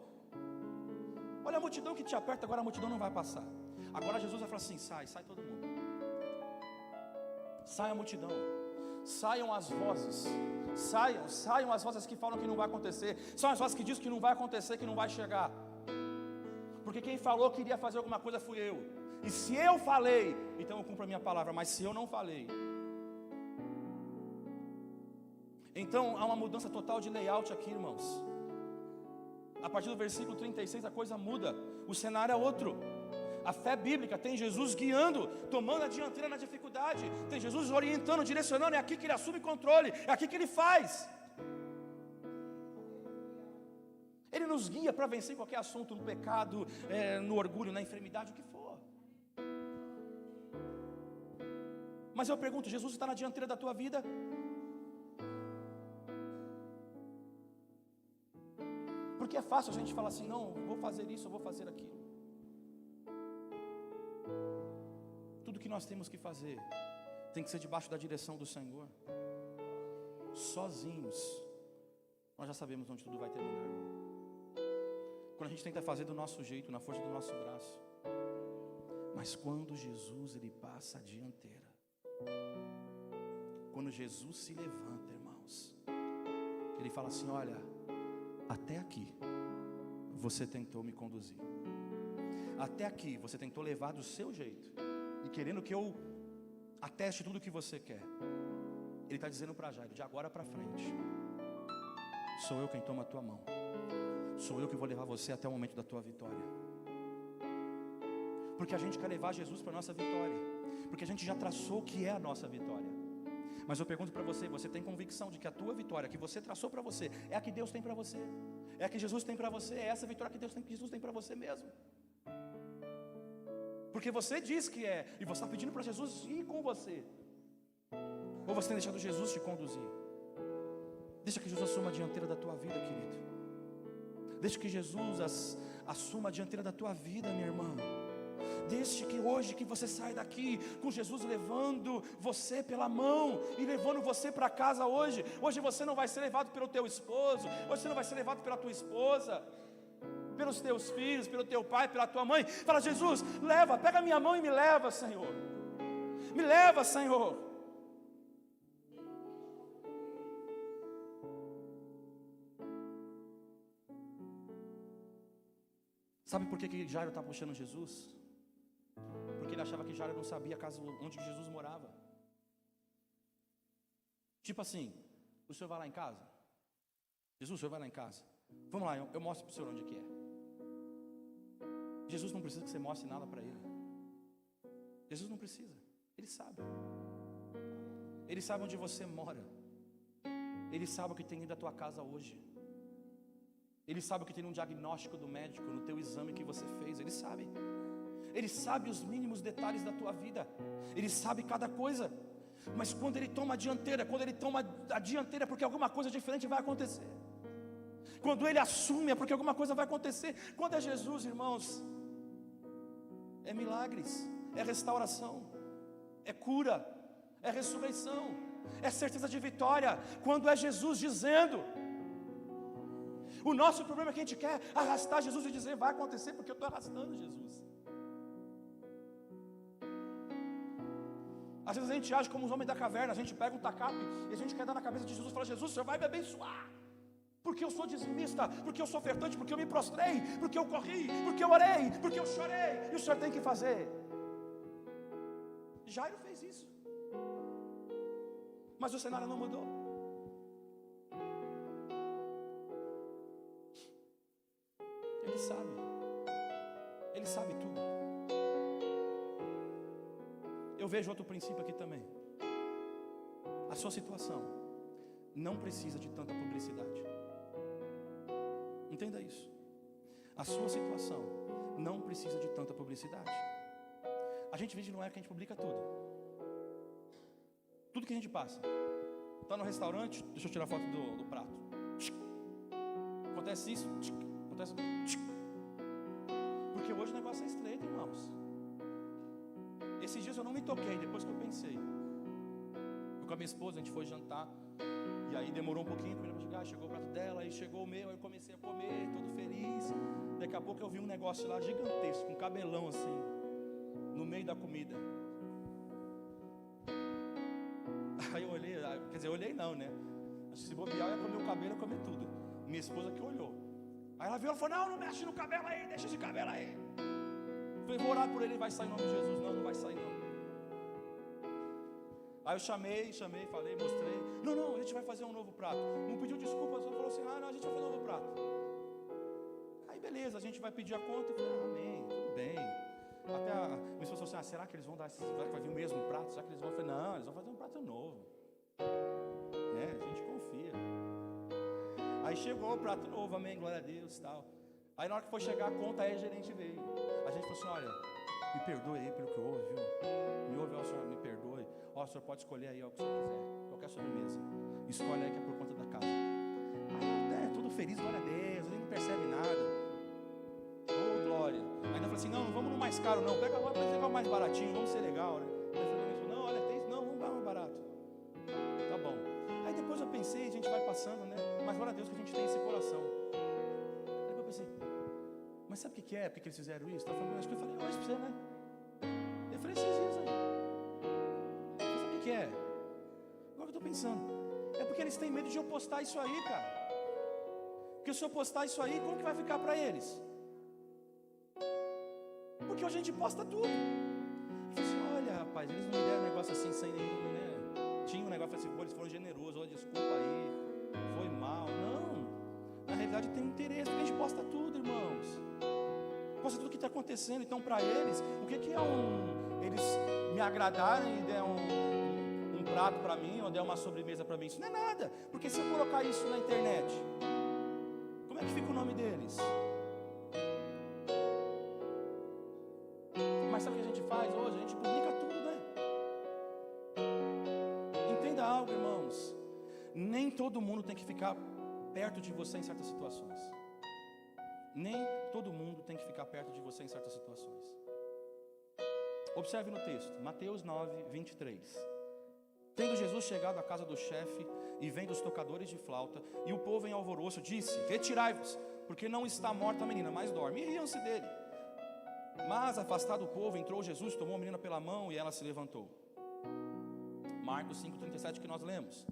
Olha a multidão que te aperta, agora a multidão não vai passar. Agora Jesus vai falar assim: sai todo mundo. Sai a multidão. Saiam as vozes. Saiam as vozes que falam que não vai acontecer. São as vozes que dizem que não vai acontecer, que não vai chegar. Porque quem falou que iria fazer alguma coisa fui eu. E se eu falei, então eu cumpro a minha palavra. Mas se eu não falei, então há uma mudança total de layout aqui, irmãos. A partir do versículo 36 a coisa muda. O cenário é outro. A fé bíblica tem Jesus guiando, tomando a dianteira na dificuldade. Tem Jesus orientando, direcionando. É aqui que ele assume controle. É aqui que ele faz. Ele nos guia para vencer qualquer assunto, no pecado, no orgulho, na enfermidade, o que for. Mas eu pergunto: Jesus está na dianteira da tua vida? Porque é fácil a gente falar assim: não, vou fazer isso, eu vou fazer aquilo. Tudo que nós temos que fazer tem que ser debaixo da direção do Senhor. Sozinhos, nós já sabemos onde tudo vai terminar. Quando a gente tenta fazer do nosso jeito, na força do nosso braço. Mas quando Jesus ele passa a dianteira, quando Jesus se levanta, irmãos, ele fala assim: olha, até aqui você tentou me conduzir. Até aqui você tentou levar do seu jeito e querendo que eu ateste tudo o que você quer. Ele está dizendo para Jairo: de agora para frente, sou eu quem toma a tua mão. Sou eu que vou levar você até o momento da tua vitória. Porque a gente quer levar Jesus para a nossa vitória. Porque a gente já traçou o que é a nossa vitória. Mas eu pergunto para você: você tem convicção de que a tua vitória, que você traçou para você, é a que Deus tem para você? É a que Jesus tem para você? É essa vitória que Jesus tem para você mesmo? Porque você diz que é, e você está pedindo para Jesus ir com você. Ou você tem deixado Jesus te conduzir? Deixa que Jesus assuma a dianteira da tua vida, querido. Deixa que Jesus assuma a dianteira da tua vida, minha irmã. Deixe que hoje que você sai daqui com Jesus levando você pela mão e levando você para casa hoje. Hoje você não vai ser levado pelo teu esposo, hoje você não vai ser levado pela tua esposa, pelos teus filhos, pelo teu pai, pela tua mãe. Fala: Jesus, leva, pega a minha mão e me leva, Senhor. Me leva, Senhor. Sabe por que Jairo está puxando Jesus? Porque ele achava que Jairo não sabia a casa onde Jesus morava. Tipo assim: o senhor vai lá em casa? Jesus, o senhor vai lá em casa? Vamos lá, eu mostro para o senhor onde que é. Jesus não precisa que você mostre nada para ele. Jesus não precisa, ele sabe. Ele sabe onde você mora. Ele sabe o que tem dentro da tua casa hoje. Ele sabe o que tem no diagnóstico do médico, no teu exame que você fez. Ele sabe. Ele sabe os mínimos detalhes da tua vida. Ele sabe cada coisa. Mas quando ele toma a dianteira, é porque alguma coisa diferente vai acontecer. Quando ele assume, é porque alguma coisa vai acontecer. Quando é Jesus, irmãos, é milagres, é restauração, é cura, é ressurreição, é certeza de vitória. Quando é Jesus dizendo. O nosso problema é que a gente quer arrastar Jesus e dizer: vai acontecer porque eu estou arrastando Jesus. Às vezes a gente age como os homens da caverna. A gente pega um tacape e a gente quer dar na cabeça de Jesus e fala: Jesus, o Senhor vai me abençoar, porque eu sou dizimista, porque eu sou ofertante, porque eu me prostrei, porque eu corri, porque eu orei, porque eu chorei. E o Senhor tem que fazer. Jairo fez isso, mas o cenário não mudou. Ele sabe tudo. Eu vejo outro princípio aqui também. A sua situação não precisa de tanta publicidade. Entenda isso. A sua situação não precisa de tanta publicidade. A gente vive numa época que a gente publica tudo. Tudo que a gente passa. Está no restaurante, deixa eu tirar foto do prato. Acontece isso, acontece. Porque hoje o negócio é estreito, irmãos. Esses dias eu não me toquei, depois que eu pensei. Eu com a minha esposa, a gente foi jantar. E aí demorou um pouquinho para chegar, chegou o prato dela, aí chegou o meu, aí eu comecei a comer, todo feliz. Daqui a pouco eu vi um negócio lá gigantesco, com cabelão assim, no meio da comida. Aí eu olhei, quer dizer, eu olhei não, né? Se bobear, eu ia comer o cabelo, eu ia comer tudo. Minha esposa que olhou. Aí ela viu, ela falou, não mexe no cabelo aí, deixa esse cabelo aí. Eu falei, vou orar por ele, vai sair em nome de Jesus. Não vai sair não. Aí eu chamei, falei, mostrei. Não, a gente vai fazer um novo prato. Não pediu desculpa, só falou assim, não, a gente vai fazer um novo prato. Aí beleza, a gente vai pedir a conta. Eu falei, amém, tudo bem. Até a minha esposa falou assim, será que eles vão dar, será que vai vir o mesmo prato? Será que eles vão? Eu falei, não, eles vão fazer um prato novo. Né, a gente confia. Aí chegou o prato novo, amém, glória a Deus e tal. Aí na hora que foi chegar a conta, aí a gerente veio. A gente falou assim, olha, me perdoe aí pelo que houve, viu? Me ouve, ó, senhor, me perdoe. Ó, o senhor pode escolher aí ó, o que o senhor quiser, qualquer sobremesa. Escolhe aí que é por conta da casa. Aí tudo feliz, glória a Deus, ele não percebe nada. Oh, glória. Ainda falou assim, não vamos no mais caro não, pega agora para pegar o mais baratinho, vamos ser legal, né? Aí falou, não, olha, tem isso, não, vamos dar mais barato. Tá bom. Aí depois eu pensei, a gente vai passando, né? Mas glória a Deus que a gente tem esse coração. Aí eu pensei, mas sabe o que é? Por que eles fizeram isso? Eu falei, hoje pra você, né? Eu falei, esses dias aí. Sabe o que é? Agora eu estou pensando. É porque eles têm medo de eu postar isso aí, cara. Porque se eu postar isso aí, como que vai ficar para eles? Porque hoje a gente posta tudo. Eu falei assim, olha rapaz, eles não me deram um negócio assim sem nenhum, né? Tinha um negócio assim, eles foram generosos, olha, desculpa aí, foi mal. Não, na realidade tem um interesse, porque a gente posta tudo, irmãos. Posta tudo o que está acontecendo. Então para eles, o que é eles me agradarem e der um prato para mim, ou der uma sobremesa para mim? Isso não é nada, porque se eu colocar isso na internet, como é que fica o nome deles? Mas sabe o que a gente faz hoje? A gente publica tudo, né? Entenda algo, irmãos. Nem todo mundo tem que ficar perto de você em certas situações. Nem todo mundo tem que ficar perto de você em certas situações. Observe no texto, Mateus 9, 23. Tendo Jesus chegado à casa do chefe e vendo os tocadores de flauta e o povo em alvoroço, disse, retirai-vos, porque não está morta a menina, mas dorme. E riam-se dele. Mas afastado o povo, entrou Jesus, tomou a menina pela mão e ela se levantou. Marcos 5,37 que nós lemos.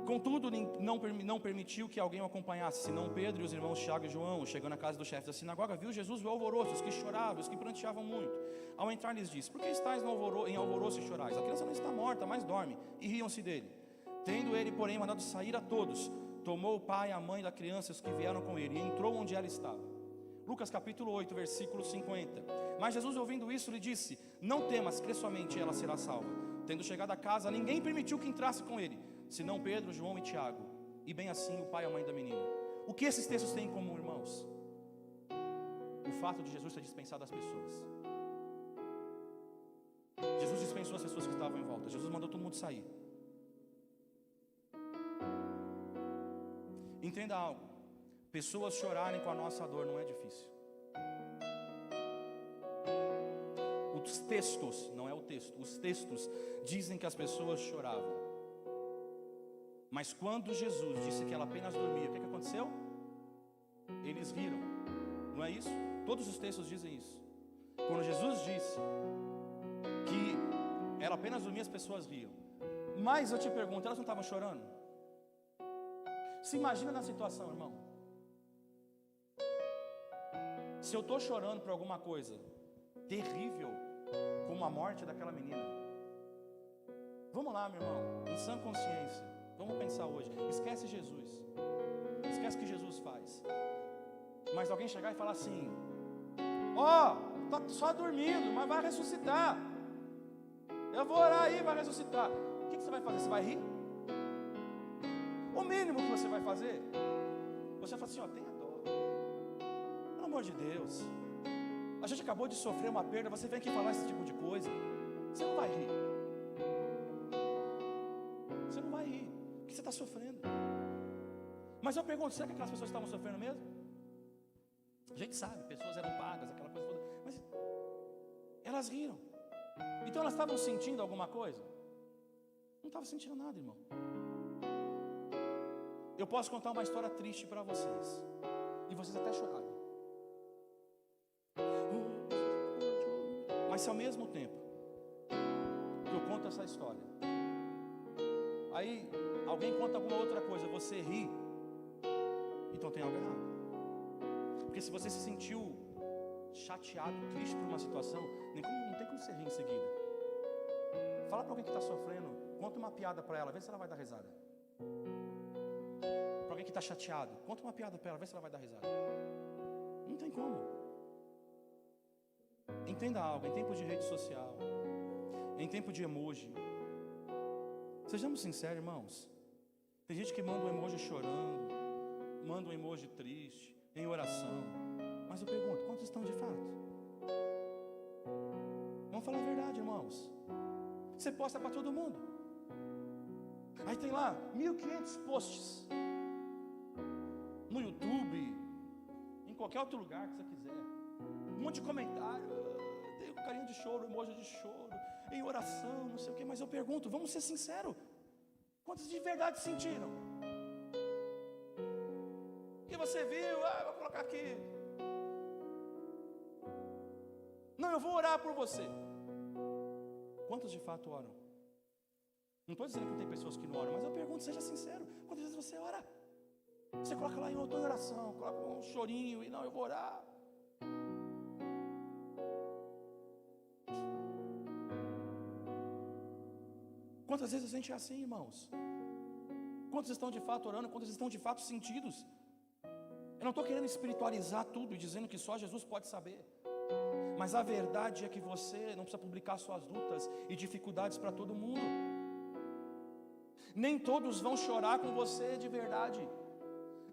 Contudo, não permitiu que alguém o acompanhasse, senão Pedro e os irmãos Tiago e João. Chegando à casa do chefe da sinagoga, viu Jesus o alvoroço, os que choravam, os que pranteavam muito. Ao entrar lhes disse, por que estáis em alvoroço e chorais? A criança não está morta, mas dorme. E riam-se dele. Tendo ele, porém, mandado sair a todos, tomou o pai e a mãe da criança e os que vieram com ele, e entrou onde ela estava. Lucas capítulo 8, versículo 50. Mas Jesus, ouvindo isso, lhe disse, não temas, crê somente, ela será salva. Tendo chegado a casa, ninguém permitiu que entrasse com ele, senão Pedro, João e Tiago, e bem assim o pai e a mãe da menina. O que esses textos têm em comum, irmãos? O fato de Jesus ter dispensado as pessoas. Jesus dispensou as pessoas que estavam em volta. Jesus mandou todo mundo sair. Entenda algo. Pessoas chorarem com a nossa dor não é difícil. Os textos, não é o texto, os textos dizem que as pessoas choravam. Mas quando Jesus disse que ela apenas dormia, o que aconteceu? Eles riram, não é isso? Todos os textos dizem isso. Quando Jesus disse que ela apenas dormia, as pessoas riam. Mas eu te pergunto, elas não estavam chorando? Se imagina na situação, irmão. Se eu estou chorando por alguma coisa terrível, como a morte daquela menina, vamos lá, meu irmão, em sã consciência, vamos pensar hoje, esquece Jesus, esquece o que Jesus faz. Mas alguém chegar e falar assim, tá só dormindo, mas vai ressuscitar, eu vou orar aí, vai ressuscitar. O que você vai fazer? Você vai rir? o mínimo que você vai fazer, você vai falar assim, ó, tenha dó. Pelo amor de Deus. A gente acabou de sofrer uma perda, você vem aqui falar esse tipo de coisa. Você não vai rir. Você não vai rir, porque você está sofrendo. Mas eu pergunto, será que aquelas pessoas estavam sofrendo mesmo? A gente sabe, pessoas eram pagas, aquela coisa toda. Mas elas riram. Então elas estavam sentindo alguma coisa? Não estavam sentindo nada, irmão. Eu posso contar uma história triste para vocês, e vocês até choraram. Mas se ao mesmo tempo que eu conto essa história, aí alguém conta alguma outra coisa, você ri, então tem algo errado. Porque se você se sentiu chateado, triste por uma situação, não tem como você rir em seguida. Fala para alguém que está sofrendo, conta uma piada para ela, vê se ela vai dar risada. Para alguém que está chateado, conta uma piada para ela, vê se ela vai dar risada. Não tem como. Entenda algo, em tempo de rede social, em tempo de emoji, sejamos sinceros, irmãos. Tem gente que manda um emoji chorando, manda um emoji triste, em oração. Mas eu pergunto, quantos estão de fato? Vamos falar a verdade, irmãos. Você posta para todo mundo. Aí tem lá 1.500 posts no YouTube, em qualquer outro lugar que você quiser. Um monte de comentário, tem um carinha de choro, emoji de choro, em oração, não sei o que. Mas eu pergunto, vamos ser sinceros, quantos de verdade sentiram? Que você viu, vou colocar aqui. Não, eu vou orar por você. Quantos de fato oram? Não estou dizendo que não tem pessoas que não oram, mas eu pergunto, seja sincero, quantas vezes você ora? Você coloca lá em outra oração, coloca um chorinho e não, eu vou orar. Quantas vezes a gente é assim, irmãos? Quantos estão de fato orando? Quantos estão de fato sentidos? Eu não estou querendo espiritualizar tudo e dizendo que só Jesus pode saber. Mas a verdade é que você não precisa publicar suas lutas e dificuldades para todo mundo. Nem todos vão chorar com você de verdade.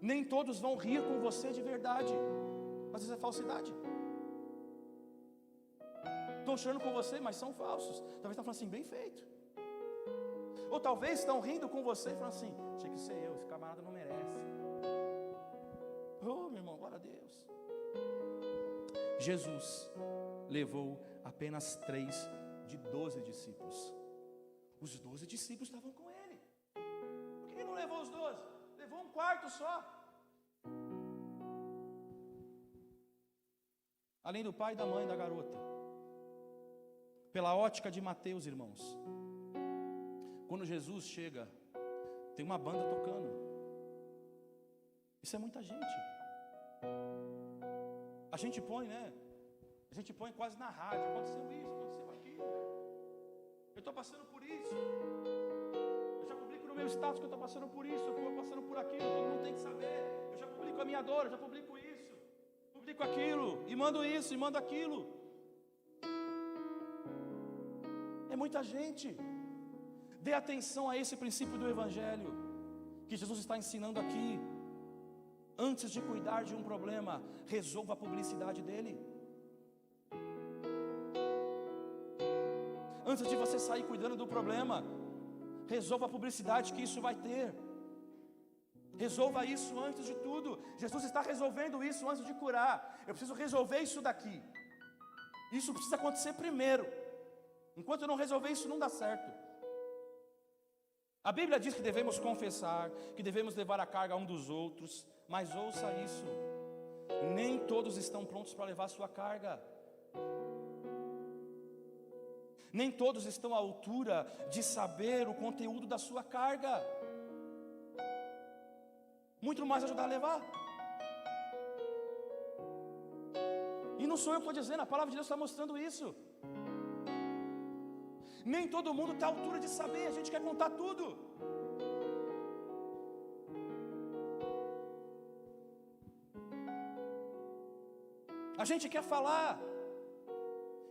Nem todos vão rir com você de verdade. Mas isso é falsidade. Estão chorando com você, mas são falsos. Talvez estão falando assim, bem feito. Ou talvez estão rindo com você e falando assim, tinha que ser eu, esse camarada não merece. Oh, meu irmão, glória a Deus. Jesus levou apenas 3 de 12 discípulos. Os 12 discípulos estavam com ele. Por que ele não levou os 12? Levou um quarto só. Além do pai e da mãe da garota. Pela ótica de Mateus, irmãos, quando Jesus chega, tem uma banda tocando. Isso é muita gente. A gente põe, né? A gente põe quase na rádio. Aconteceu isso, aconteceu aquilo. Eu estou passando por isso. Eu já publico no meu status que eu estou passando por isso. Eu estou passando por aquilo, todo mundo tem que saber. Eu já publico a minha dor, eu já publico isso. Publico aquilo, e mando isso, e mando aquilo. É muita gente. Dê atenção a esse princípio do Evangelho que Jesus está ensinando aqui. Antes de cuidar de um problema, resolva a publicidade dele. Antes de você sair cuidando do problema, resolva a publicidade que isso vai ter. Resolva isso antes de tudo. Jesus está resolvendo isso antes de curar. Eu preciso resolver isso daqui. Isso precisa acontecer primeiro. Enquanto eu não resolver isso, não dá certo. A Bíblia diz que devemos confessar, que devemos levar a carga um dos outros. Mas ouça isso, nem todos estão prontos para levar a sua carga. Nem todos estão à altura de saber o conteúdo da sua carga. Muito mais ajudar a levar. E não sou eu que estou dizendo, a palavra de Deus está mostrando isso. Nem todo mundo está à altura de saber, a gente quer contar tudo. A gente quer falar.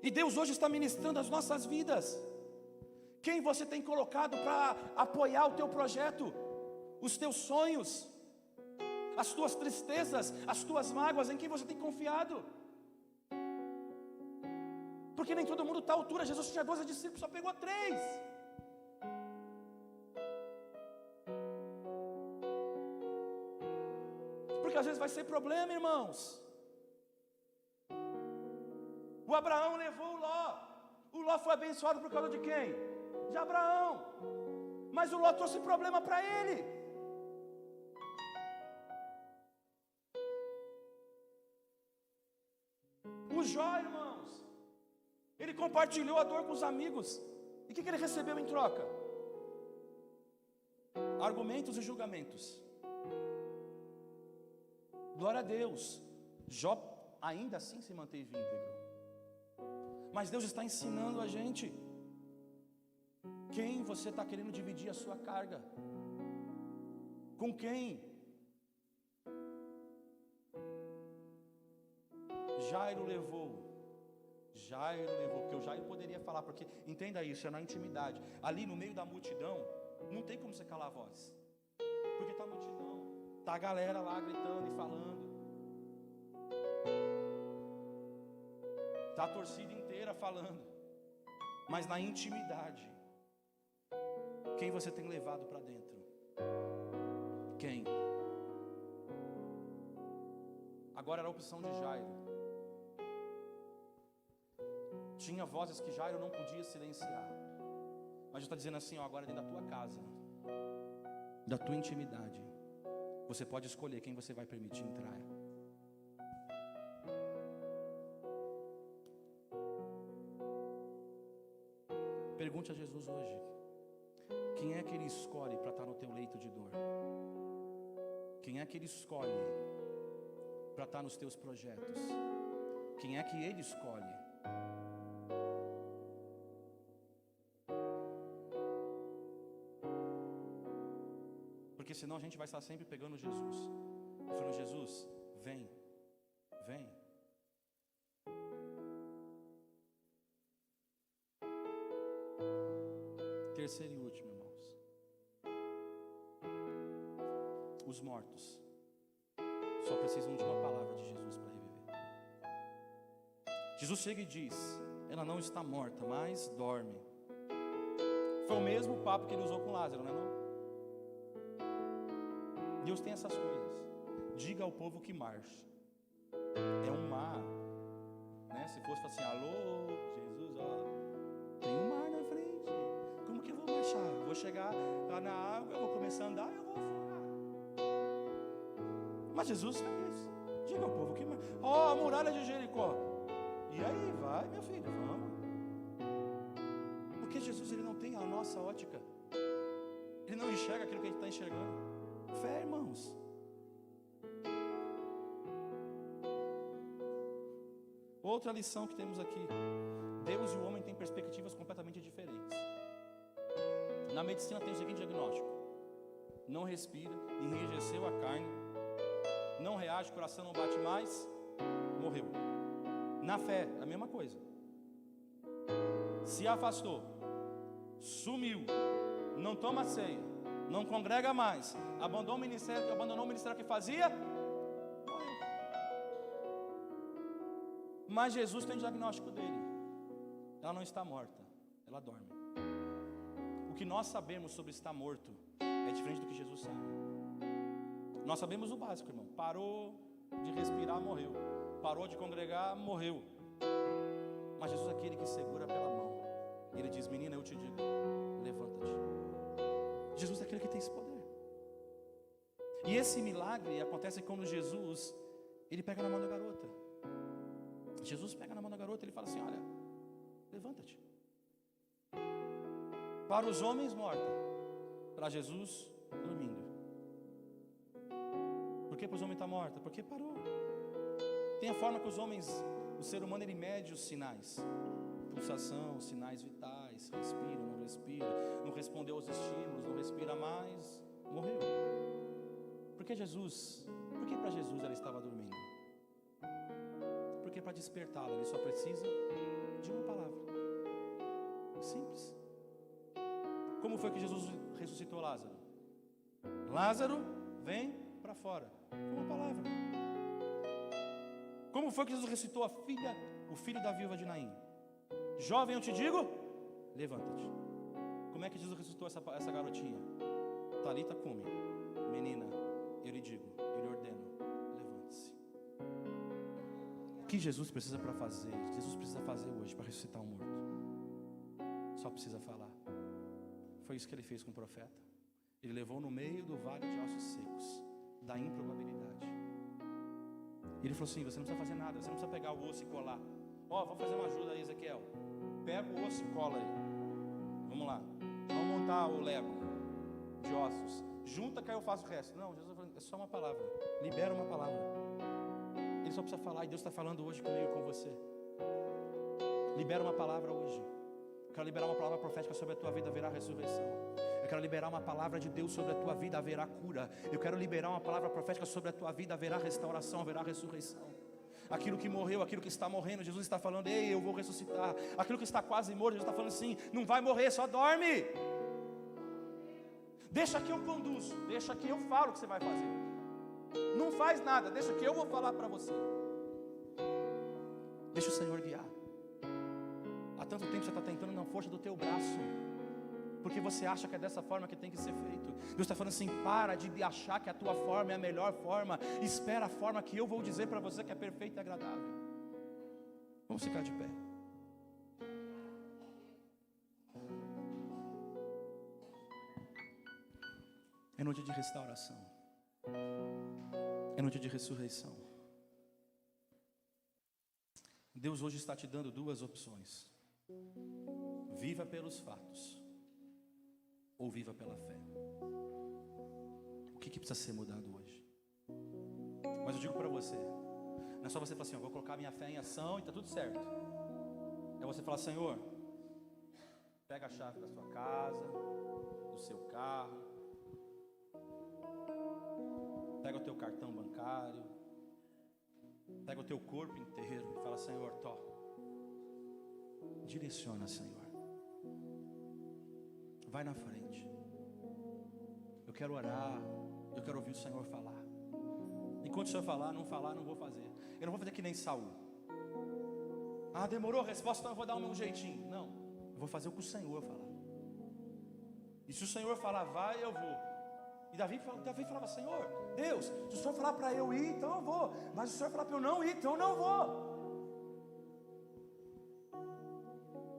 E Deus hoje está ministrando as nossas vidas. Quem você tem colocado para apoiar o teu projeto? os teus sonhos, as tuas tristezas, as tuas mágoas, em quem você tem confiado? Porque nem todo mundo está à altura. Jesus tinha 12 discípulos, só pegou 3. Porque às vezes vai ser problema, irmãos. O Abraão levou o Ló. O Ló foi abençoado por causa de quem? De Abraão. Mas o Ló trouxe problema para ele. O Jó, irmãos, ele compartilhou a dor com os amigos. E o que ele recebeu em troca? Argumentos e julgamentos. Glória a Deus. Jó ainda assim se manteve íntegro. Mas Deus está ensinando a gente quem você está querendo dividir a sua carga. Com quem? Jairo levou, porque o Jairo poderia falar, porque, entenda isso, é na intimidade. Ali no meio da multidão, não tem como você calar a voz. Porque está a multidão, está a galera lá gritando e falando. Está a torcida inteira falando. Mas na intimidade, quem você tem levado para dentro? Quem? Agora era a opção de Jairo. Tinha vozes que Jairo não podia silenciar. Mas Jesus está dizendo assim, ó, agora dentro da tua casa, da tua intimidade, você pode escolher quem você vai permitir entrar. Pergunte a Jesus hoje, quem é que Ele escolhe para estar no teu leito de dor? Quem é que Ele escolhe para estar nos teus projetos? Quem é que Ele escolhe? Porque senão a gente vai estar sempre pegando Jesus e falando, Jesus, vem, vem. Terceiro e último, irmãos. Os mortos só precisam de uma palavra de Jesus para reviver. Jesus chega e diz, ela não está morta, mas dorme. Foi o mesmo papo que ele usou com Lázaro, não é não? Deus tem essas coisas. Diga ao povo que marche. É um mar, né? Se fosse assim, alô, Jesus, ó, tem um mar na frente. Como que eu vou marchar? Eu vou chegar lá na água, eu vou começar a andar, eu vou afogar. Mas Jesus fez. Diga ao povo que marche. Ó, a muralha de Jericó. E aí, vai, meu filho, vamos. Porque Jesus, ele não tem a nossa ótica. Ele não enxerga aquilo que a gente está enxergando. Fé, irmãos. Outra lição que temos aqui: Deus e o homem têm perspectivas completamente diferentes. Na medicina tem o seguinte diagnóstico: não respira, enrijeceu a carne, não reage, o coração não bate mais, morreu. Na fé, a mesma coisa. Se afastou, sumiu, não toma ceia, não congrega mais, abandonou o ministério que fazia, morreu. Mas Jesus tem o diagnóstico dele. Ela não está morta, ela dorme. O que nós sabemos sobre estar morto é diferente do que Jesus sabe. Nós sabemos o básico, irmão. Parou de respirar, morreu. Parou de congregar, morreu. Mas Jesus é aquele que segura pela mão. Ele diz, menina, eu te digo, levanta-te. Jesus é aquele que tem esse poder. E esse milagre acontece quando Jesus, ele pega na mão da garota. Jesus pega na mão da garota e ele fala assim, olha, levanta-te. Para os homens, morta. Para Jesus, dormindo. Por que para os homens está morta? Porque parou. Tem a forma que os homens, o ser humano, ele mede os sinais. Pulsação, sinais vitais, respira, não respira, não respondeu aos estímulos, não respira mais, morreu. Por que para Jesus ela estava dormindo? Porque para despertá-la, ele só precisa de uma palavra. Simples. Como foi que Jesus ressuscitou Lázaro? Lázaro, vem para fora. Uma palavra. Como foi que Jesus ressuscitou o filho da viúva de Naim? Jovem, eu te digo, levanta-te. Como é que Jesus ressuscitou essa garotinha? Talita cumi. Menina, eu lhe digo, eu lhe ordeno, levante-se. O que Jesus precisa para fazer? Jesus precisa fazer hoje para ressuscitar um morto. Só precisa falar. Foi isso que ele fez com o profeta. Ele levou no meio do vale de ossos secos, da improbabilidade. Ele falou assim: você não precisa fazer nada, você não precisa pegar o osso e colar. Vamos fazer uma ajuda aí, Ezequiel. Pega o osso e cola aí. Vamos lá. Vamos montar o Lego de ossos. Junta que aí eu faço o resto. Não, Jesus falou, é só uma palavra. Libera uma palavra. Ele só precisa falar, e Deus está falando hoje comigo e com você. Libera uma palavra hoje. Eu quero liberar uma palavra profética sobre a tua vida, haverá ressurreição. Eu quero liberar uma palavra de Deus sobre a tua vida, haverá cura. Eu quero liberar uma palavra profética sobre a tua vida, haverá restauração, haverá ressurreição. Aquilo que morreu, aquilo que está morrendo, Jesus está falando: ei, eu vou ressuscitar. Aquilo que está quase morto, Jesus está falando assim: não vai morrer, só dorme. Deixa que eu conduzo, deixa que eu falo o que você vai fazer. Não faz nada, deixa que eu vou falar para você. Deixa o Senhor guiar. Há tanto tempo você está tentando na força do teu braço, porque você acha que é dessa forma que tem que ser feito. Deus está falando assim: para de achar que a tua forma é a melhor forma. Espera a forma que eu vou dizer para você que é perfeita e agradável. Vamos ficar de pé. É noite de restauração. É noite de ressurreição. Deus hoje está te dando duas opções: viva pelos fatos ou viva pela fé. O que precisa ser mudado hoje? Mas eu digo para você, não é só você falar assim: eu vou colocar minha fé em ação e está tudo certo. É você falar: Senhor, pega a chave da sua casa, do seu carro, pega o teu cartão bancário, pega o teu corpo inteiro e fala: Senhor, direciona, Senhor. Vai na frente. Eu quero orar. Eu quero ouvir o Senhor falar. Enquanto o Senhor falar, não vou fazer. Eu não vou fazer que nem Saul. Demorou a resposta, então eu vou dar o meu jeitinho. Não, eu vou fazer o que o Senhor falar. E se o Senhor falar vai, eu vou. E Davi falava: Senhor, Deus, se o Senhor falar para eu ir, então eu vou. Mas se o Senhor falar para eu não ir, então eu não vou.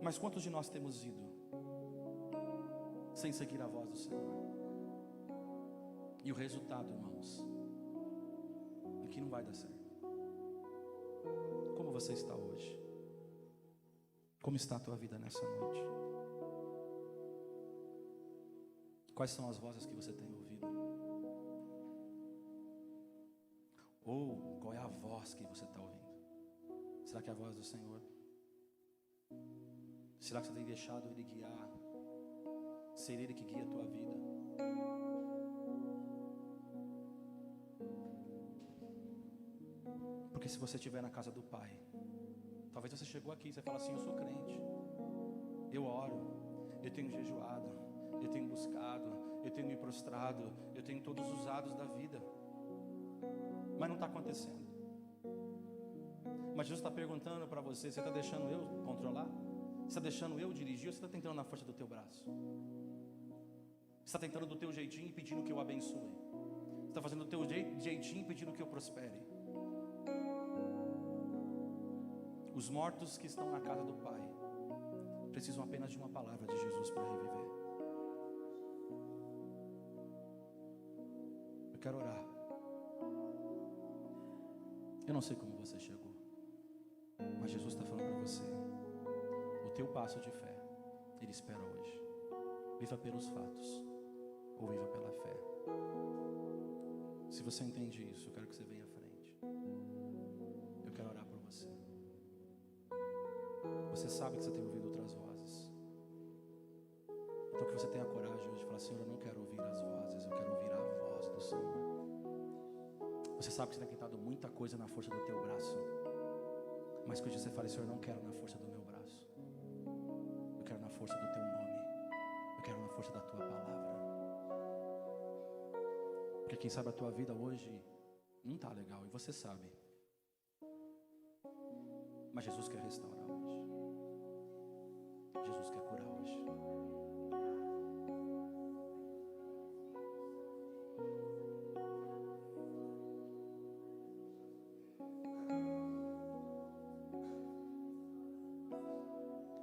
Mas quantos de nós temos ido sem seguir a voz do Senhor? E o resultado, irmãos, é que não vai dar certo. Como você está hoje? Como está a tua vida nessa noite? Quais são as vozes que você tem ouvido? Ou qual é a voz que você está ouvindo? Será que é a voz do Senhor? Será que você tem deixado Ele guiar? Ser Ele que guia a tua vida? Porque se você estiver na casa do Pai, talvez você chegou aqui e você fala assim: eu sou crente, eu oro, eu tenho jejuado, eu tenho buscado, eu tenho me prostrado, eu tenho todos os atos da vida, mas não está acontecendo. Mas Jesus está perguntando para você: você está deixando eu controlar? Você está deixando eu dirigir, ou você está tentando na força do teu braço? Você está tentando do teu jeitinho e pedindo que eu abençoe? Você está fazendo do teu jeitinho e pedindo que eu prospere? Os mortos que estão na casa do Pai precisam apenas de uma palavra de Jesus para reviver. Eu quero orar. Eu não sei como você chegou, mas Jesus está falando para você: o teu passo de fé, Ele espera hoje. Viva pelos fatos ou viva pela fé. Se você entende isso, eu quero que você venha à frente. Eu quero orar por você. Você sabe que você tem ouvido outras vozes. Então que você tenha a coragem hoje de falar: Senhor, eu não quero ouvir as vozes, eu quero ouvir a voz do Senhor. Você sabe que você tem tentado muita coisa na força do teu braço, mas que hoje você fala: Senhor, eu não quero na força do meu braço, eu quero na força do teu nome, eu quero na força da tua palavra. Porque quem sabe a tua vida hoje não está legal, e você sabe. Mas Jesus quer restaurar hoje. Jesus quer curar hoje.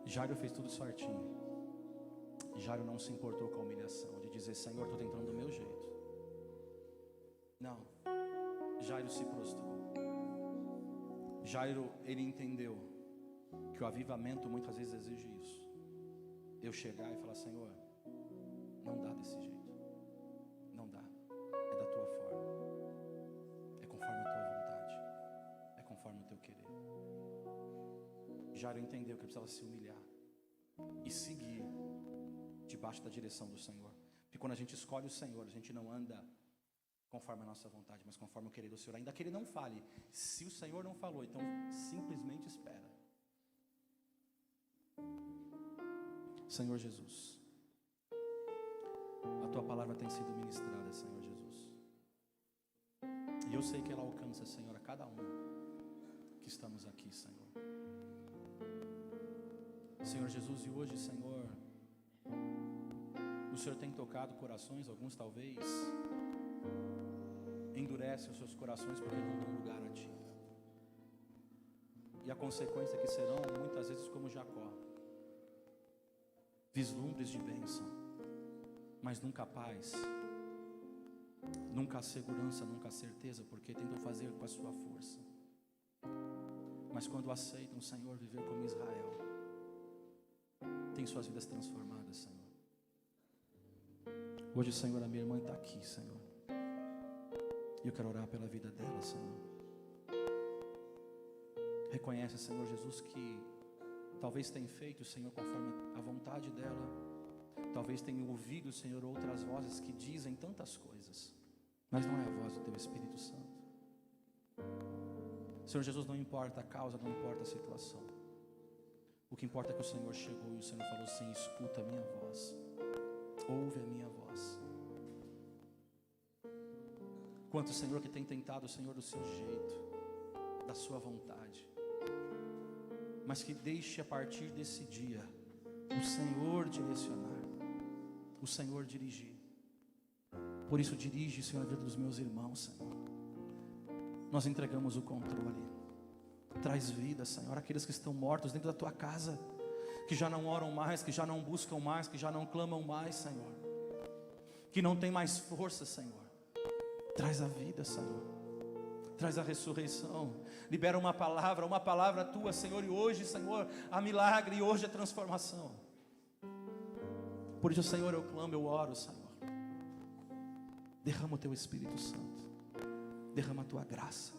Jairo fez tudo certinho. Jairo não se importou com a humilhação de dizer: Senhor, estou tentando do meu jeito. Não. Jairo se prostrou. Jairo, ele entendeu que o avivamento muitas vezes exige isso. Eu chegar e falar: Senhor, não dá desse jeito. Não dá. É da tua forma. É conforme a tua vontade. É conforme o teu querer. Jairo entendeu que ele precisava se humilhar e seguir debaixo da direção do Senhor. Porque quando a gente escolhe o Senhor, a gente não anda conforme a nossa vontade, mas conforme o querer do Senhor. Ainda que Ele não fale, se o Senhor não falou, então simplesmente espera. Senhor Jesus, a Tua palavra tem sido ministrada, Senhor Jesus, e eu sei que ela alcança, Senhor, a cada um que estamos aqui, Senhor. Senhor Jesus, e hoje, Senhor, o Senhor tem tocado corações, alguns talvez endurecem os seus corações porque não dão lugar a Ti. E a consequência é que serão muitas vezes como Jacó, vislumbres de bênção, mas nunca paz, nunca segurança, nunca certeza, porque tentam fazer com a sua força. Mas quando aceitam, Senhor, viver como Israel, tem suas vidas transformadas, Senhor. Hoje, Senhor, a minha irmã está aqui, Senhor, e eu quero orar pela vida dela, Senhor. Reconhece, Senhor Jesus, que talvez tenha feito, Senhor, conforme a vontade dela. Talvez tenha ouvido, Senhor, outras vozes que dizem tantas coisas, mas não é a voz do Teu Espírito Santo. Senhor Jesus, não importa a causa, não importa a situação. O que importa é que o Senhor chegou e o Senhor falou assim: escuta a minha voz, ouve a minha voz. Quanto, Senhor, que tem tentado, Senhor, do seu jeito, da sua vontade, mas que deixe a partir desse dia o Senhor direcionar, o Senhor dirigir. Por isso dirige, Senhor, a vida dos meus irmãos, Senhor. Nós entregamos o controle. Traz vida, Senhor, aqueles que estão mortos dentro da Tua casa, que já não oram mais, que já não buscam mais, que já não clamam mais, Senhor, que não tem mais força, Senhor. Traz a vida, Senhor. Traz a ressurreição. Libera uma palavra Tua, Senhor, e hoje, Senhor, há milagre, e hoje é transformação. Por isso, Senhor, eu clamo, eu oro, Senhor. Derrama o Teu Espírito Santo. Derrama a Tua graça.